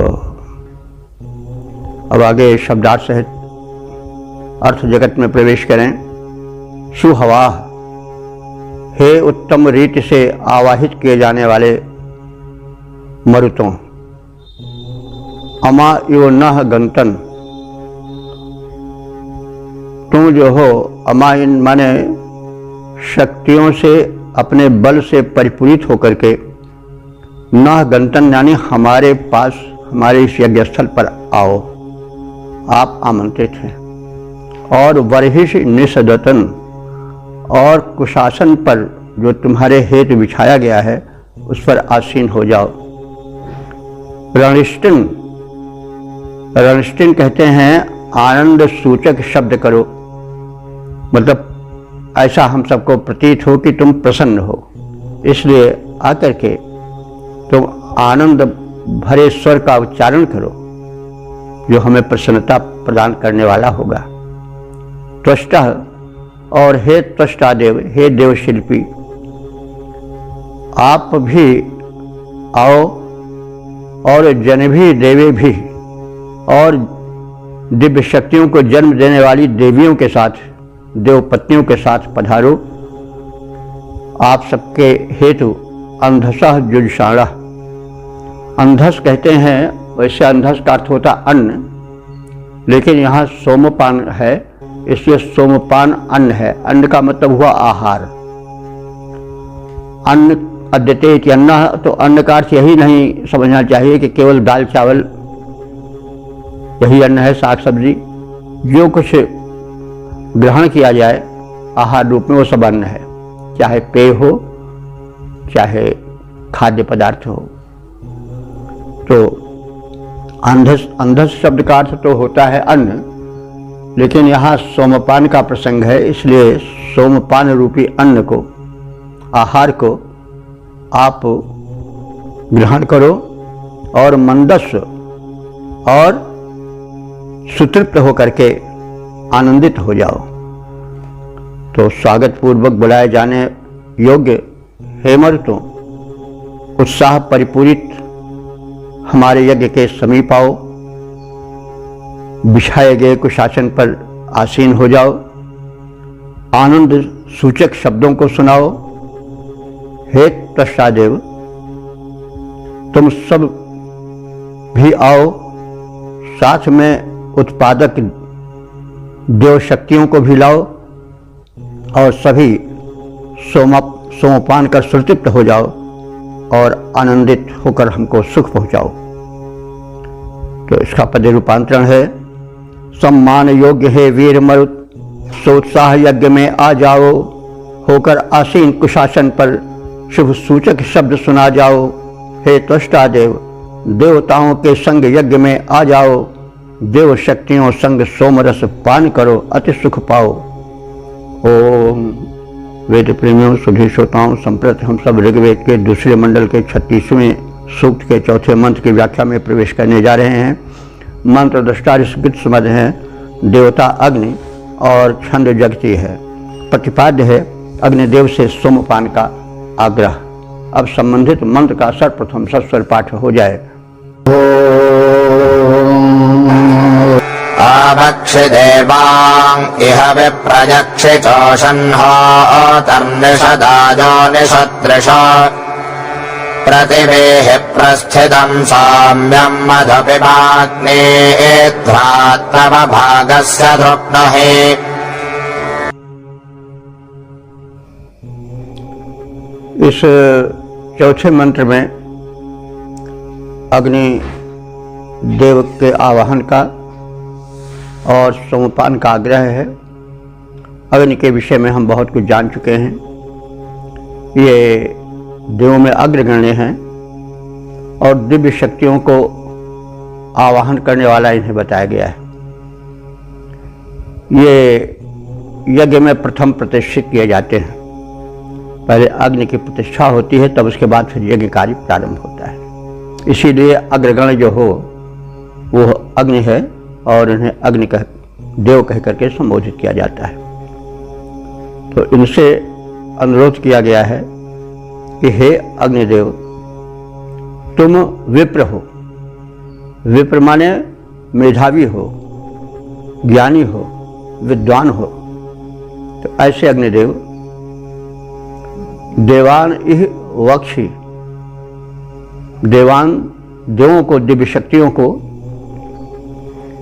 S1: अब आगे शब्दार्थ सहित अर्थ जगत में प्रवेश करें। सुहवा, हे उत्तम रीति से आवाहित किए जाने वाले मरुतों, अमा इव नह गंतन, तुम जो हो अमाइन माने शक्तियों से अपने बल से परिपूरित होकर के नह गंतन यानी हमारे पास, हमारे इस यज्ञ स्थल पर आओ, आप आमंत्रित हैं। और वर्हिष निषदतन, और कुशासन पर जो तुम्हारे हेतु बिछाया गया है उस पर आसीन हो जाओ। रणिष्टिन, रणिष्टिन कहते हैं आनंद सूचक शब्द करो, मतलब ऐसा हम सबको प्रतीत हो कि तुम प्रसन्न हो, इसलिए आकर के तुम आनंद भरे स्वर का उच्चारण करो जो हमें प्रसन्नता प्रदान करने वाला होगा। त्वष्टा, और हे त्वष्टा देव, हे देव शिल्पी, आप भी आओ और जन भी देवी भी, और दिव्य शक्तियों को जन्म देने वाली देवियों के साथ, देवपत्नियों के साथ पधारो। आप सबके हेतु अंधसः जुजुषाणः, अंधस कहते हैं, वैसे अंधस का अर्थ होता अन्न, लेकिन यहाँ सोमपान है इसलिए सोमपान अन्न है। अन्न का मतलब हुआ आहार। अन्न अद्यते इति अन्नः, तो अन्न का अर्थ यही नहीं समझना चाहिए कि केवल दाल चावल यही अन्न है, साग सब्जी जो कुछ ग्रहण किया जाए आहार रूप में, वो सब अन्न है, चाहे पेय हो चाहे खाद्य पदार्थ हो। तो अंधस शब्द का अर्थ तो होता है अन्न, लेकिन यहाँ सोमपान का प्रसंग है, इसलिए सोमपान रूपी अन्न को, आहार को आप ग्रहण करो और मंदस्व और सुतृप्त होकर के आनंदित हो जाओ। तो स्वागत पूर्वक बुलाए जाने योग्य हेमर्तों, उत्साह परिपूरित हमारे यज्ञ के समीप आओ, बिछाए गए कुशासन पर आसीन हो जाओ, आनंद सूचक शब्दों को सुनाओ। हे त्वष्टादेव, तुम सब भी आओ, साथ में उत्पादक देव शक्तियों को भी लाओ और सभी सोमपान कर सुतृप्त हो जाओ और आनंदित होकर हमको सुख पहुंचाओ। तो इसका पद रूपांतरण है, सम्मान योग्य है वीर मरुत, सोत्साह यज्ञ में आ जाओ, होकर आसीन कुशासन पर शुभ सूचक शब्द सुना जाओ। हे त्वष्टादेव, देवताओं के संग यज्ञ में आ जाओ, देव शक्तियों संग सोमरस पान करो, अति सुख पाओ। ओम। वेद प्रेमियों, सुधी श्रोताओं, संप्रति हम सब ऋग्वेद के दूसरे मंडल के 36वें सूक्त के चौथे मंत्र की व्याख्या में प्रवेश करने जा रहे हैं। मंत्र दृष्टा ऋषिकृत समझ है, देवता अग्नि और छंद जगती है। प्रतिपाद्य है अग्निदेव से सोमपान का आग्रह। अब संबंधित मंत्र का सर्वप्रथम सस्वर पाठ हो जाए।
S2: आभक्षिदेवां इह विप्रजक्षि चोषन्होतर्निषदाजो निषदृश प्रतिवेह प्रस्थितं साम्यं मधुपिबाग्नेध्वात्तव भागस्य धृप्नहि।
S1: इस चौथे मंत्र में अग्नि देव के आवाहन का और सोमपान का आग्रह है। अग्नि के विषय में हम बहुत कुछ जान चुके हैं। ये देवों में अग्रगण्य हैं और दिव्य शक्तियों को आवाहन करने वाला इन्हें बताया गया है। ये यज्ञ में प्रथम प्रतिष्ठित किए जाते हैं। पहले अग्नि की प्रतिष्ठा होती है, तब उसके बाद फिर यज्ञ कार्य प्रारंभ होता है। इसीलिए अग्रगण्य जो हो वो अग्नि है और इन्हें अग्नि कह देव कह करके संबोधित किया जाता है। तो इनसे अनुरोध किया गया है कि हे अग्निदेव, तुम विप्र हो। विप्र माने मेधावी हो, ज्ञानी हो, विद्वान हो। तो ऐसे अग्निदेव, देवान इह वक्षि, देवान देवों को, दिव्य शक्तियों को,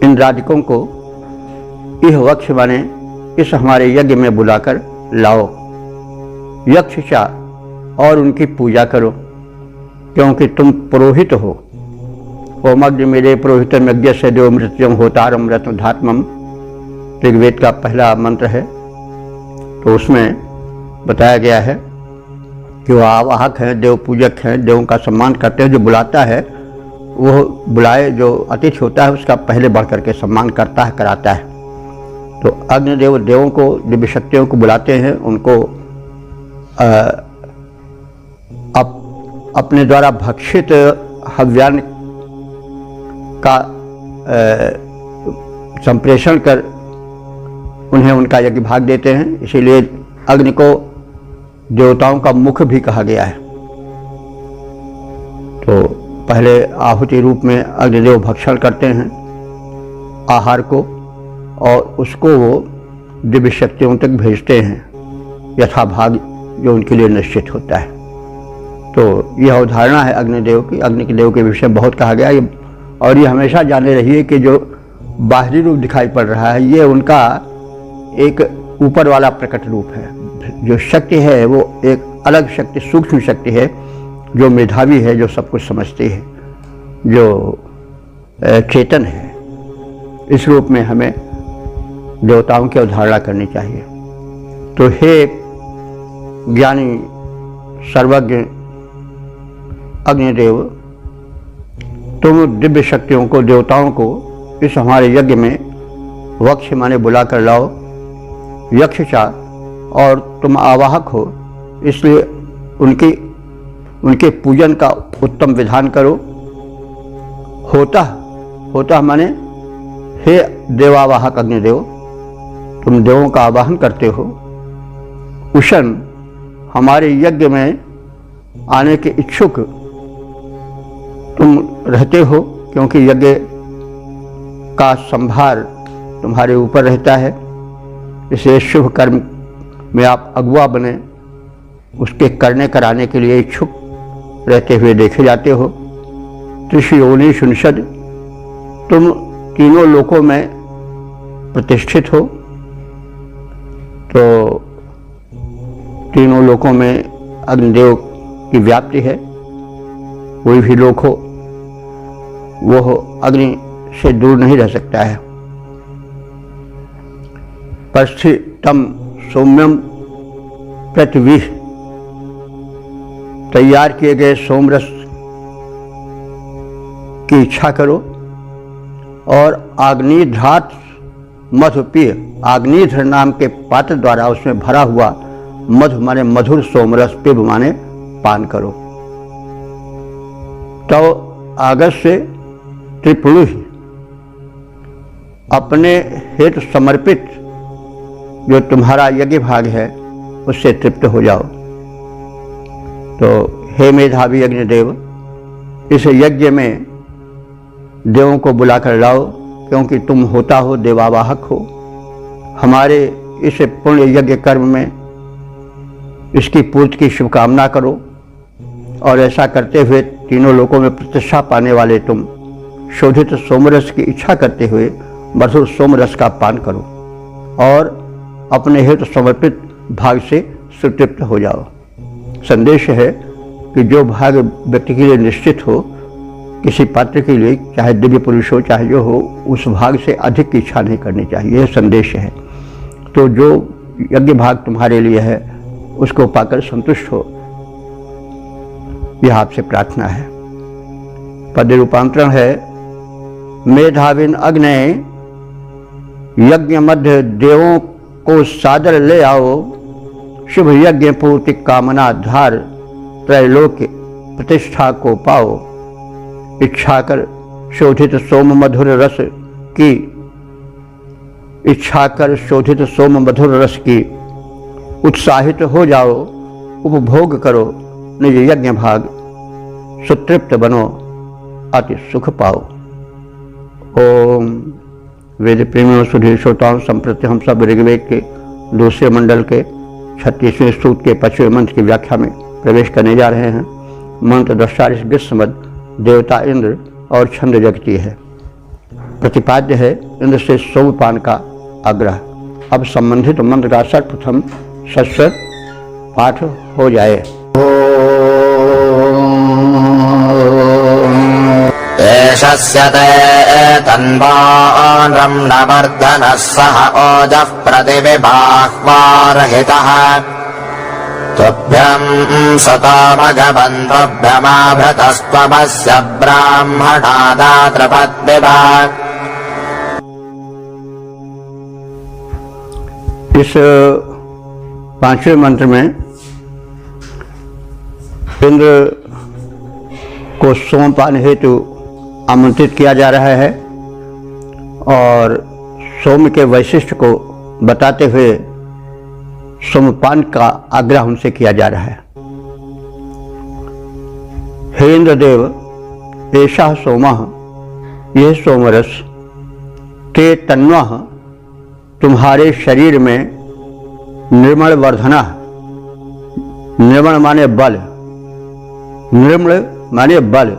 S1: इंद्रादिकों को, इह वक्ष माने इस हमारे यज्ञ में बुलाकर लाओ। यक्षचा, और उनकी पूजा करो, क्योंकि तुम पुरोहित हो। ओमग्नि मेरे पुरोहित यज्ञ से देव मृत्युम होतारम रत्नधात्मम, ऋग्वेद का पहला मंत्र है। तो उसमें बताया गया है कि वो आवाहक हैं, देव पूजक हैं, देवों का सम्मान करते हैं। जो बुलाता है वो बुलाए, जो अतिथि होता है उसका पहले बढ़ करके सम्मान करता है, कराता है। तो अग्निदेव देवों को, दिव्य शक्तियों को बुलाते हैं, उनको अपने द्वारा भक्षित हव्यान का संप्रेषण कर उन्हें उनका यज्ञ भाग देते हैं। इसीलिए अग्नि को देवताओं का मुख भी कहा गया है। तो पहले आहुति रूप में अग्निदेव भक्षण करते हैं आहार को, और उसको वो दिव्य शक्तियों तक भेजते हैं यथाभाग, जो उनके लिए निश्चित होता है। तो यह अवधारणा है अग्निदेव की। अग्नि के देव के विषय में बहुत कहा गया है, और ये हमेशा जाने रहिए कि जो बाहरी रूप दिखाई पड़ रहा है ये उनका एक ऊपर वाला प्रकट रूप है। जो शक्ति है वो एक अलग शक्ति, सूक्ष्म शक्ति है, जो मेधावी है, जो सब कुछ समझती है, जो चेतन है। इस रूप में हमें देवताओं की अवधारणा करनी चाहिए। तो हे ज्ञानी सर्वज्ञ अग्निदेव, तुम दिव्य शक्तियों को, देवताओं को इस हमारे यज्ञ में वक्ष माने बुला कर लाओ, यक्षचा, और तुम आवाहक हो, इसलिए उनके पूजन का उत्तम विधान करो। होता माने हे देवावाहक अग्निदेव, तुम देवों का आवाहन करते हो। उशन, हमारे यज्ञ में आने के इच्छुक तुम रहते हो, क्योंकि यज्ञ का संभार तुम्हारे ऊपर रहता है, इसलिए शुभ कर्म में आप अगुआ बने, उसके करने कराने के लिए इच्छुक रहते हुए देखे जाते हो। त्रिशयोनि सुनिषद, तुम तीनों लोकों में प्रतिष्ठित हो, तो तीनों लोकों में अग्निदेव की व्याप्ति है। कोई भी लोक हो वो अग्नि से दूर नहीं रह सकता है। परिस्थितम सौम्यम पृथ्वी, तैयार किए गए सोमरस की इच्छा करो और आग्निध्रात मधु पिय, आग्निध्र नाम के पात्र द्वारा उसमें भरा हुआ मधु माने मधुर सोमरस, पिब माने पान करो। तो आगत से त्रिपुरु अपने हेतु समर्पित जो तुम्हारा यज्ञ भाग है उससे तृप्त हो जाओ। तो हे मेधावी अग्निदेव, इस यज्ञ में देवों को बुलाकर लाओ, क्योंकि तुम होता हो, देवावाहक हो। हमारे इस पुण्य यज्ञ कर्म में इसकी पूर्ति की शुभकामना करो, और ऐसा करते हुए तीनों लोकों में प्रतिष्ठा पाने वाले तुम शोधित सोमरस की इच्छा करते हुए मधुर सोमरस का पान करो और अपने हेतु समर्पित भाग से सुतृप्त हो जाओ। संदेश है कि जो भाग व्यक्ति के लिए निश्चित हो, किसी पात्र के लिए, चाहे दिव्य पुरुष हो चाहे जो हो, उस भाग से अधिक की इच्छा नहीं करनी चाहिए, यह संदेश है। तो जो यज्ञ भाग तुम्हारे लिए है उसको पाकर संतुष्ट हो, यह आपसे प्रार्थना है। पद रूपांतरण है, मेधाविन अग्ने यज्ञ मध्य देवों को सादर ले आओ, शुभ यज्ञ पूर्ति कामना धार त्रैलोक्य प्रतिष्ठा को पाओ। इच्छा कर शोधित सोम मधुर रस की, इच्छा कर शोधित सोम मधुर रस की उत्साहित हो जाओ, उपभोग करो निज यज्ञ भाग, सुतृप्त बनो अति सुख पाओ। ओम। वेद प्रेमियों सुधीर श्रोताओं, संप्रति हम सब ऋग्वेद के दूसरे मंडल के 36वें सूक्त के 5वें मंत्र की व्याख्या में प्रवेश करने जा रहे हैं। मंत्र दशारिश ग्रीष्मद, देवता इंद्र और छंद जगती है। प्रतिपाद्य है इंद्र से सोमपान का आग्रह। अब संबंधित मंत्र का सर्वप्रथम सश्वत पाठ हो जाए।
S2: एषस्य ते तन्वानरं नवर्धनः सह ओजः प्रतिविबाह्वारहितः तुभ्यं सतामघवन् तुभ्यमाभृतस्त्वमस्य ब्राह्मणादात्रपद्विभा।
S1: इस 5वें मंत्र में इंद्र को सोमपान हेतु आमंत्रित किया जा रहा है और सोम के वैशिष्ट को बताते हुए सोमपान का आग्रह उनसे किया जा रहा है। हे इंद्रदेव, ऐसा सोमः, यह सोमरस, ते तन्वः, तुम्हारे शरीर में निर्मल वर्धना, निर्मल माने बल, निर्मल माने बल,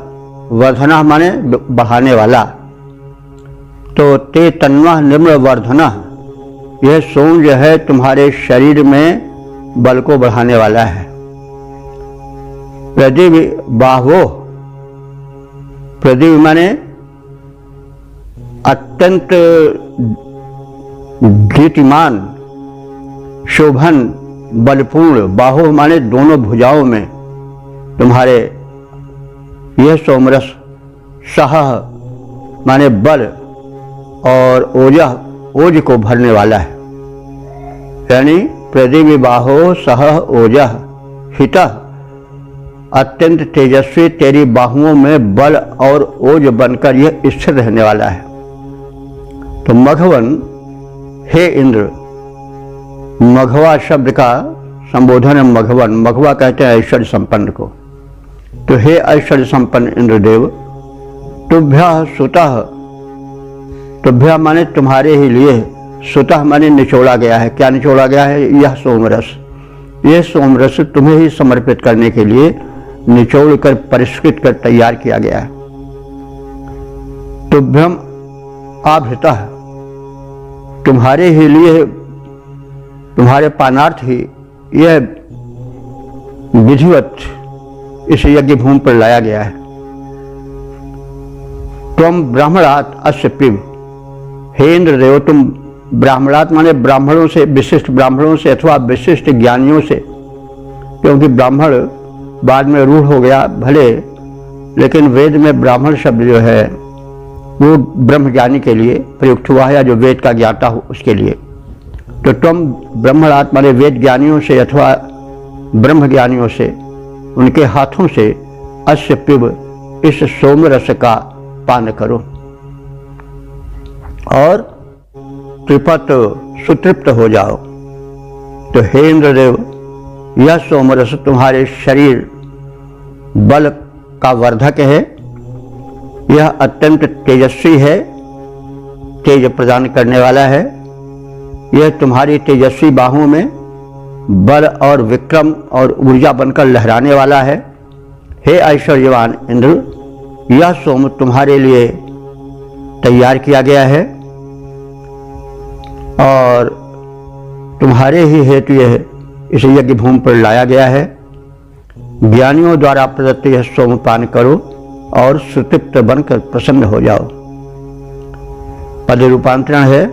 S1: वर्धना माने बढ़ाने वाला। तो ते तन्वः निर्मल वर्धना, यह सोम जो है तुम्हारे शरीर में बल को बढ़ाने वाला है। प्रदीप बाहो, प्रदीप माने अत्यंत दीप्तिमान, शोभन, बलपूर्ण, बाहों माने दोनों भुजाओं में तुम्हारे यह सोमरस, सह माने बल और ओजह, ओज को भरने वाला है। यानी प्रदीप बाहो सह ओजह हितः, अत्यंत तेजस्वी तेरी बाहुओं में बल और ओज बनकर यह स्थिर रहने वाला है। तो मघवन, हे इंद्र, मघवा शब्द का संबोधन है मघवन। मघवा कहते हैं ऐश्वर्य संपन्न को। तो हे ऐश्वर्य संपन्न इंद्रदेव, तुभ्यः सुतः, तुभ्यः माने तुम्हारे ही लिए, सुतः माने निचोड़ा गया है। क्या निचोड़ा गया है? यह सोमरस, यह सोमरस तुम्हें ही समर्पित करने के लिए निचोड़ कर परिष्कृत कर तैयार किया गया है। तुभ्यम आभृतः, तुम्हारे ही लिए, तुम्हारे पानार्थ ही यह विधिवत इस यज्ञ भूमि पर लाया गया है। तुम ब्राह्मणात् अस्य पिब, हे इंद्रदेव, तुम ब्राह्मणात् माने ब्राह्मणों से, विशिष्ट ब्राह्मणों से अथवा विशिष्ट ज्ञानियों से, क्योंकि ब्राह्मण बाद में रूढ़ हो गया भले, लेकिन वेद में ब्राह्मण शब्द जो है वो ब्रह्मज्ञानी के लिए प्रयुक्त हुआ है, या जो वेद का ज्ञाता हो उसके लिए। तो तुम ब्रह्मणात् माने वेद ज्ञानियों से अथवा ब्रह्म ज्ञानियों से, उनके हाथों से अस्य पिब, इस सोमरस का पान करो और त्रिपत सुतृप्त हो जाओ। तो हे इंद्रदेव, यह सोमरस तुम्हारे शरीर बल का वर्धक है, यह अत्यंत तेजस्वी है, तेज प्रदान करने वाला है। यह तुम्हारी तेजस्वी बाहों में बल और विक्रम और ऊर्जा बनकर लहराने वाला है। हे ऐश्वर्यवान इंद्र, यह सोम तुम्हारे लिए तैयार किया गया है और तुम्हारे ही हेतु यह इस यज्ञ भूमि पर लाया गया है। ज्ञानियों द्वारा प्रदत्त यह सोम पान करो और सुतृप्त बनकर प्रसन्न हो जाओ। पद रूपांतरण है,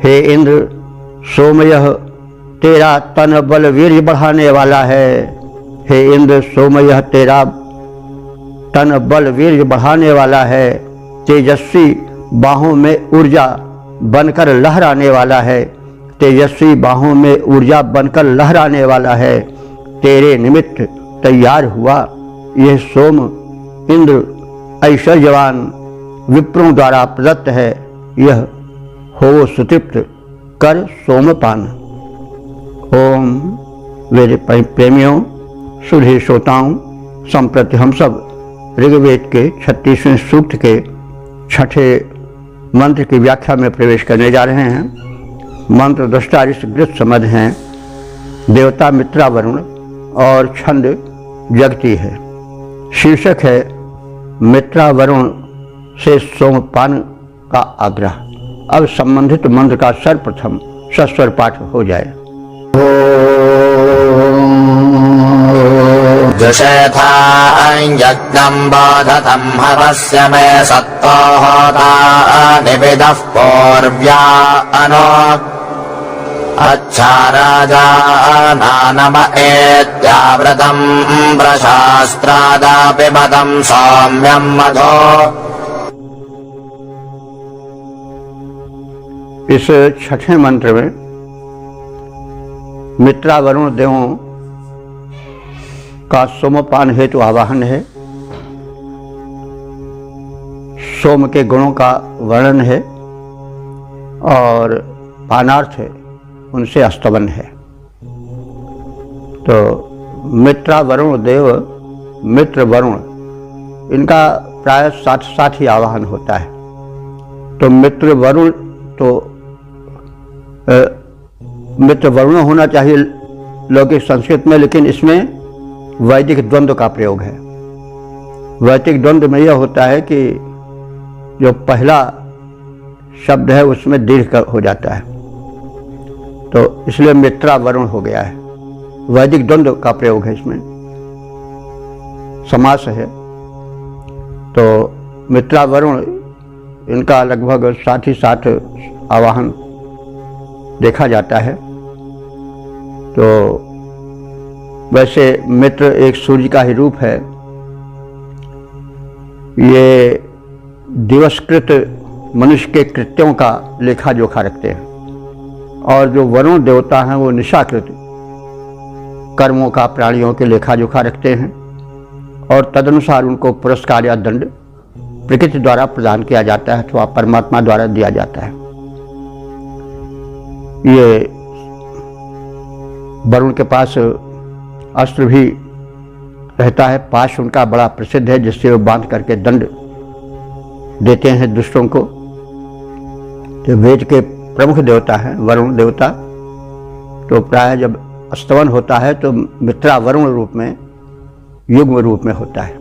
S1: हे इंद्र, सोमयः तेरा तन बल वीर्य बढ़ाने वाला है। हे इंद्र, सोमयः तेरा तन बल वीर्य बढ़ाने वाला है, तेजस्वी बाहों में ऊर्जा बनकर लहराने वाला है, तेजस्वी बाहों में ऊर्जा बनकर लहराने वाला है। तेरे निमित्त तैयार हुआ यह सोम इंद्र ऐश्वर्यवान विप्रों द्वारा प्रदत्त है। यह हो सुतृप्त कर सोमपान। ओम वेद प्रेमियों, सुधे श्रोताओं, संप्रति हम सब ऋग्वेद के 36वें सूक्त के 6ठे मंत्र की व्याख्या में प्रवेश करने जा रहे हैं। मंत्र दृष्टा ऋषिगृत समझ हैं, देवता मित्रा वरुण और छंद जगती है। शीर्षक है मित्रा वरुण से सोमपान का आग्रह। अब संबंधित मंत्र का सर्वप्रथम सस्वर पाठ हो जाए।
S2: जुषेथा यज्ञं बाधतं हवस्य मे सत्तो होता निविदः पूर्व्या अनो अच्छा राजा नानम एत्याव्रतं प्रशास्त्रादापि मदं सौम्यं मधो।
S1: इस छठे मंत्र में मित्रा वरुण देवों का सोमपान हेतु आवाहन है। सोम के गुणों का वर्णन है और पानार्थ है, उनसे स्तवन है। तो मित्रा वरुण देव, मित्र वरुण, इनका प्राय साथ साथ ही आवाहन होता है। तो मित्र वरुण, तो मित्र वरुण होना चाहिए लौकिक संस्कृत में, लेकिन इसमें वैदिक द्वंद्व का प्रयोग है। वैदिक द्वंद्व में यह होता है कि जो पहला शब्द है उसमें दीर्घ हो जाता है, तो इसलिए मित्रा वरुण हो गया है। वैदिक द्वंद्व का प्रयोग है, इसमें समास है। तो मित्रा वरुण इनका लगभग साथ ही साथ आवाहन देखा जाता है। तो वैसे मित्र एक सूर्य का ही रूप है। ये दिवसकृत मनुष्य के कृत्यों का लेखा जोखा रखते हैं, और जो वरुण देवता हैं वो निशाकृत कर्मों का प्राणियों के लेखा जोखा रखते हैं, और तदनुसार उनको पुरस्कार या दंड प्रकृति द्वारा प्रदान किया जाता है अथवा परमात्मा द्वारा दिया जाता है। ये वरुण के पास अस्त्र भी रहता है, पाश उनका बड़ा प्रसिद्ध है, जिससे वो बांध करके दंड देते हैं दुष्टों को। तो वेद के प्रमुख देवता हैं वरुण देवता। तो प्राय जब स्तवन होता है तो मित्रा वरुण रूप में, युग्म रूप में होता है।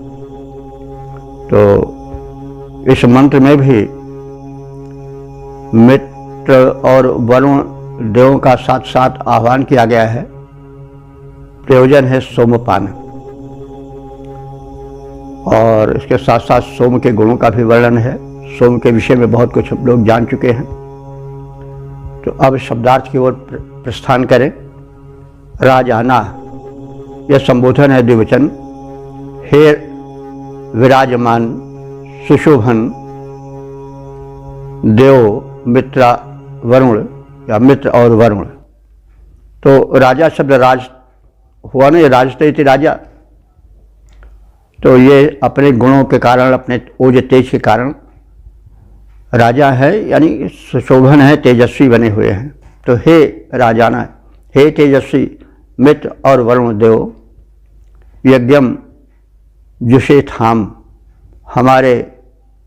S1: तो इस मंत्र में भी मित्र और वरुण देवों का साथ साथ आह्वान किया गया है। प्रयोजन है सोमपान, और इसके साथ साथ सोम के गुणों का भी वर्णन है। सोम के विषय में बहुत कुछ हम लोग जान चुके हैं। तो अब शब्दार्थ की ओर प्रस्थान करें। राजाना, यह संबोधन है द्विवचन। हे विराजमान सुशोभन देव मित्रा वरुण, या मित्र और वरुण। तो राजा शब्द राज हुआ ना, ये राजते इति राजा। तो ये अपने गुणों के कारण, अपने ओज तेज के कारण राजा है, यानी सुशोभन है, तेजस्वी बने हुए हैं। तो हे राजाना, हे तेजस्वी मित्र और वरुण देव, यज्ञम जुषेथाम, हमारे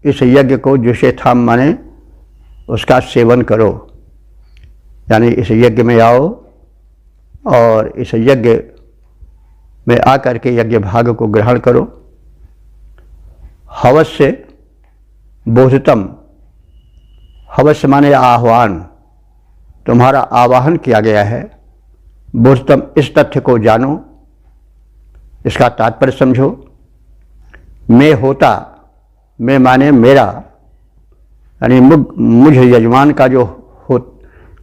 S1: इस यज्ञ को, जुषेथाम माने उसका सेवन करो, यानी इस यज्ञ में आओ और इस यज्ञ में आकर के यज्ञ भाग को ग्रहण करो। हवस्य बोधतम, हवस्य माने आह्वान, तुम्हारा आवाहन किया गया है। बोधतम, इस तथ्य को जानो, इसका तात्पर्य समझो। मैं होता, मैं माने मेरा, यानी मुझ यजमान का जो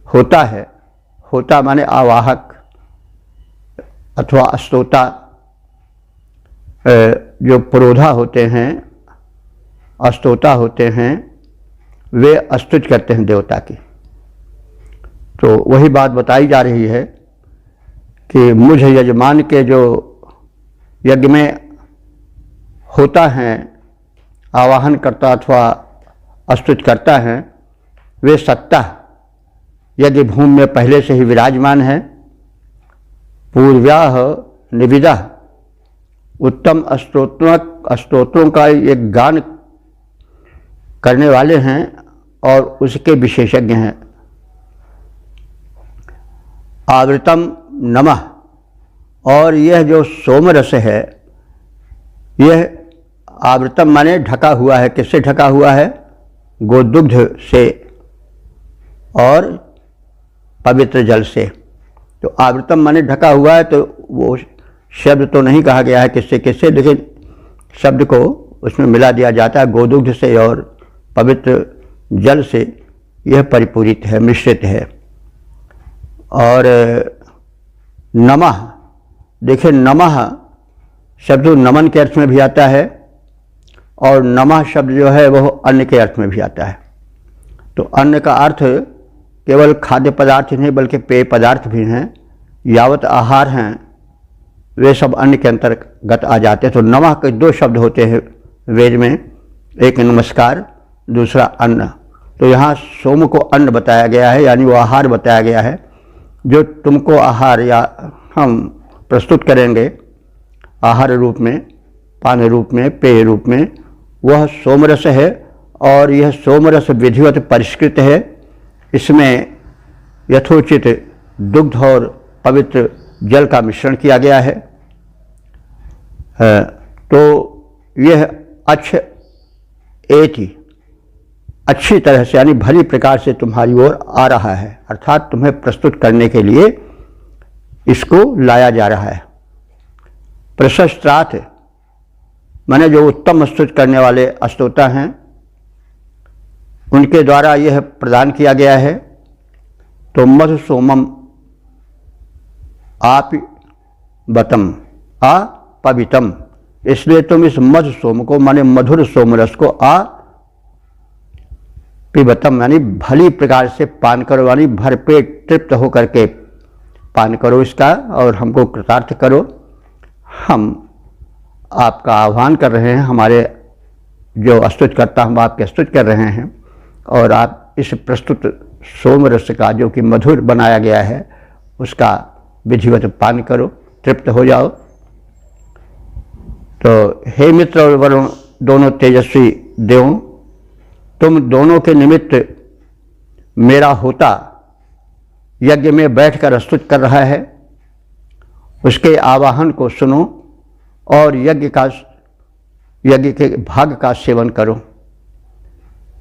S1: होता है, होता माने आवाहक अथवा अस्तोता, जो पुरोधा होते हैं, अस्तोता होते हैं, वे स्तुति करते हैं देवता की। तो वही बात बताई जा रही है कि मुझ यजमान के जो यज्ञ में होता है, आवाहन करता अथवा स्तुति करता है, वे सत्ता यज्ञ भूमि में पहले से ही विराजमान है। पूर्व्याह निविदा, उत्तम स्तोत्रों का एक गान करने वाले हैं और उसके विशेषज्ञ हैं। आवृतम नमः, और यह जो सोमरस है, यह आवृतम माने ढका हुआ है। किससे ढका हुआ है? गोदुग्ध से और पवित्र जल से। तो आवृतम माने ढका हुआ है, तो वो शब्द तो नहीं कहा गया है किससे किससे, लेकिन शब्द को उसमें मिला दिया जाता है। गोदुग्ध से और पवित्र जल से यह परिपूरित है, मिश्रित है। और नमः, देखिए नमः शब्द नमन के अर्थ में भी आता है, और नमः शब्द जो है वह अन्न के अर्थ में भी आता है। तो अन्न का अर्थ केवल खाद्य पदार्थ नहीं बल्कि पेय पदार्थ भी हैं। यावत आहार हैं वे सब अन्न के अंतर्गत आ जाते हैं। तो नमः के दो शब्द होते हैं वेद में, एक नमस्कार, दूसरा अन्न। तो यहाँ सोम को अन्न बताया गया है, यानी वो आहार बताया गया है। जो तुमको आहार या हम प्रस्तुत करेंगे आहार रूप में, पान रूप में, पेय रूप में, वह सोमरस है। और यह सोमरस विधिवत परिष्कृत है। इसमें यथोचित दुग्ध और पवित्र जल का मिश्रण किया गया है। तो यह अच्छी तरह से, यानी भली प्रकार से तुम्हारी ओर आ रहा है, अर्थात तुम्हें प्रस्तुत करने के लिए इसको लाया जा रहा है। प्रशस्त्रार्थ माने जो उत्तम स्तुति करने वाले स्तोता हैं, उनके द्वारा यह प्रदान किया गया है। तो मधु सोमम आप बतम आ पवितम, इसलिए तुम इस मधु सोम को माने मधुर सोमरस को आ पिबतम यानी भली प्रकार से पान करो, यानी भरपेट तृप्त होकर के पान करो इसका और हमको कृतार्थ करो। हम आपका आह्वान कर रहे हैं, हमारे जो अस्तुत करता हम आपके स्तुत कर रहे हैं और आप इस प्रस्तुत सोमरस का जो कि मधुर बनाया गया है उसका विधिवत पान करो, तृप्त हो जाओ। तो हे मित्र और वरुण दोनों तेजस्वी देवों, तुम दोनों के निमित्त मेरा होता यज्ञ में बैठकर स्तुत कर रहा है, उसके आवाहन को सुनो और यज्ञ के भाग का सेवन करो।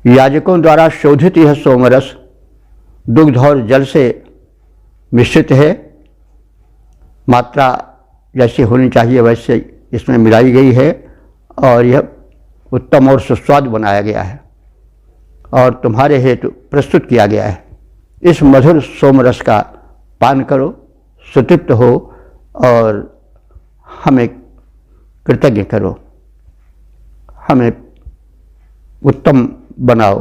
S1: याजकों द्वारा शोधित यह सोमरस दुग्ध और जल से मिश्रित है, मात्रा जैसी होनी चाहिए वैसे इसमें मिलाई गई है और यह उत्तम और सुस्वाद बनाया गया है और तुम्हारे हेतु प्रस्तुत किया गया है। इस मधुर सोमरस का पान करो, सुतृप्त हो और हमें कृतज्ञ करो, हमें उत्तम बनाओ।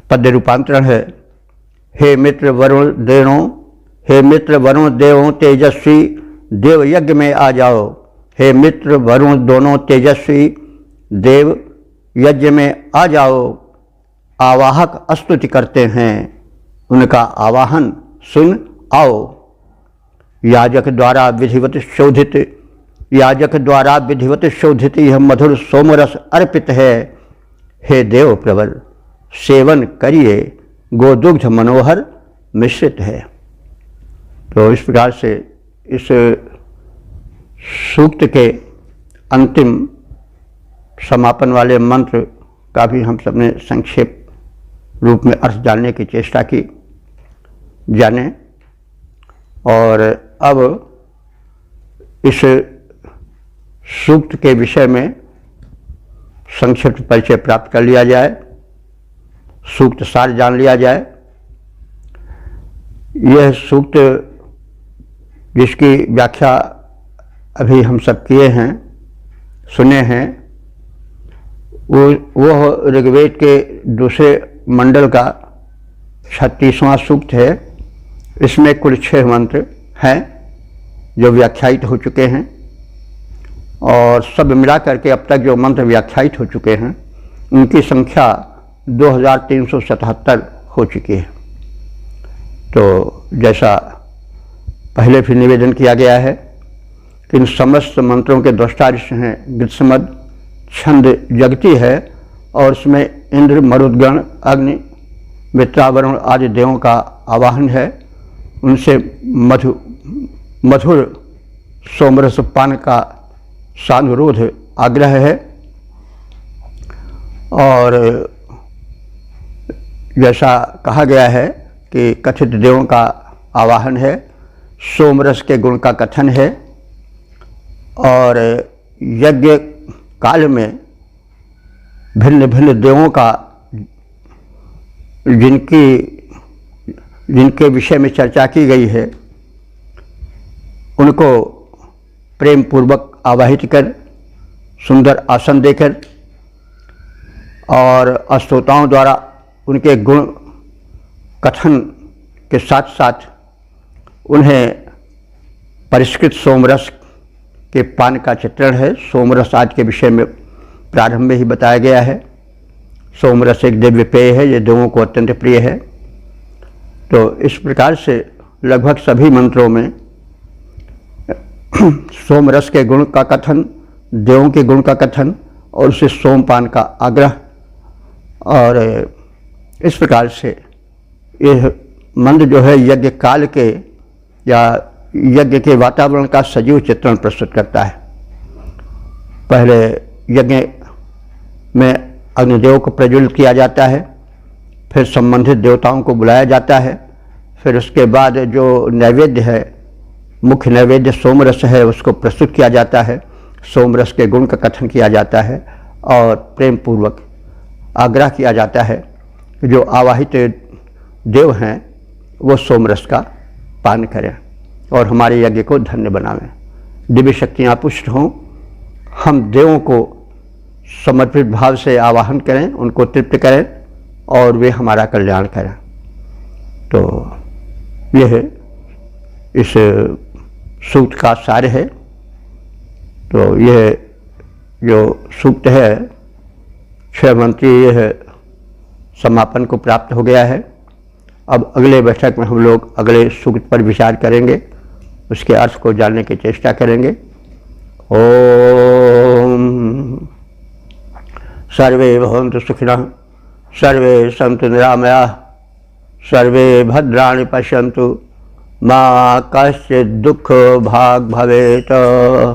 S1: पद्य रूपांतरण है, हे मित्र वरुण देवों, हे मित्र वरुण देवों तेजस्वी देव यज्ञ में आ जाओ। हे मित्र वरुण दोनों तेजस्वी देव यज्ञ में आ जाओ। आवाहक स्तुति करते हैं, उनका आवाहन सुन आओ। याजक द्वारा विधिवत शोधित यह मधुर सोमरस अर्पित है। हे देव प्रवर सेवन करिए, गोदुग्ध मनोहर मिश्रित है। तो इस प्रकार से इस सूक्त के अंतिम समापन वाले मंत्र का भी हम सबने संक्षेप रूप में अर्थ जानने की चेष्टा की, जाने। और अब इस सूक्त के विषय में संक्षिप्त परिचय प्राप्त कर लिया जाए, सूक्त सार जान लिया जाए। यह सूक्त जिसकी व्याख्या अभी हम सब किए हैं, सुने हैं, वो ऋग्वेद के दूसरे मंडल का 36वां सूक्त है। इसमें कुल 6 मंत्र हैं जो व्याख्यायित हो चुके हैं और सब मिला करके अब तक जो मंत्र व्याख्यायित हो चुके हैं उनकी संख्या 2377 हो चुकी है। तो जैसा पहले भी निवेदन किया गया है कि इन समस्त मंत्रों के द्रष्टा ऋषि हैं गृत्समद, छंद जगती है और उसमें इंद्र, मरुदगण, अग्नि, मित्रावरुण आदि देवों का आवाहन है। उनसे मधुर सोमरस पान का सानुरोध आग्रह है। और जैसा कहा गया है कि कथित देवों का आवाहन है, सोमरस के गुण का कथन है और यज्ञ काल में भिन्न भिन्न देवों का जिनके विषय में चर्चा की गई है उनको प्रेम पूर्वक आवाहित कर, सुंदर आसन देकर और श्रोताओं द्वारा उनके गुण कथन के साथ साथ उन्हें परिष्कृत सोमरस के पान का चित्रण है। सोमरस आज के विषय में प्रारंभ में ही बताया गया है। सोमरस एक दिव्य पेय है, ये देवों को अत्यंत प्रिय है। तो इस प्रकार से लगभग सभी मंत्रों में सोमरस के गुण का कथन, देवों के गुण का कथन और उसे सोमपान का आग्रह, और इस प्रकार से यह मंत्र जो है यज्ञ काल के या यज्ञ के वातावरण का सजीव चित्रण प्रस्तुत करता है। पहले यज्ञ में अग्निदेव को प्रज्वलित किया जाता है, फिर संबंधित देवताओं को बुलाया जाता है, फिर उसके बाद जो नैवेद्य है, मुख्य नैवेद्य सोमरस है, उसको प्रस्तुत किया जाता है, सोमरस के गुण का कथन किया जाता है और प्रेम पूर्वक आग्रह किया जाता है कि जो आवाहित देव हैं वो सोमरस का पान करें और हमारे यज्ञ को धन्य बनावें। दिव्य शक्तियाँ पुष्ट हों, हम देवों को समर्पित भाव से आवाहन करें, उनको तृप्त करें और वे हमारा कल्याण करें। तो यह इस सूक्त का सार है। तो यह जो सूक्त है 6 मंत्री यह समापन को प्राप्त हो गया है। अब अगले बैठक में हम लोग अगले सूक्त पर विचार करेंगे, उसके अर्थ को जानने की चेष्टा करेंगे। ओम सर्वे भवन्तु सुखिनः, सर्वे सन्तु निरामयाः, सर्वे भद्राणि पश्यन्तु, मा कश्चित् दुःख भाग् भवेत्।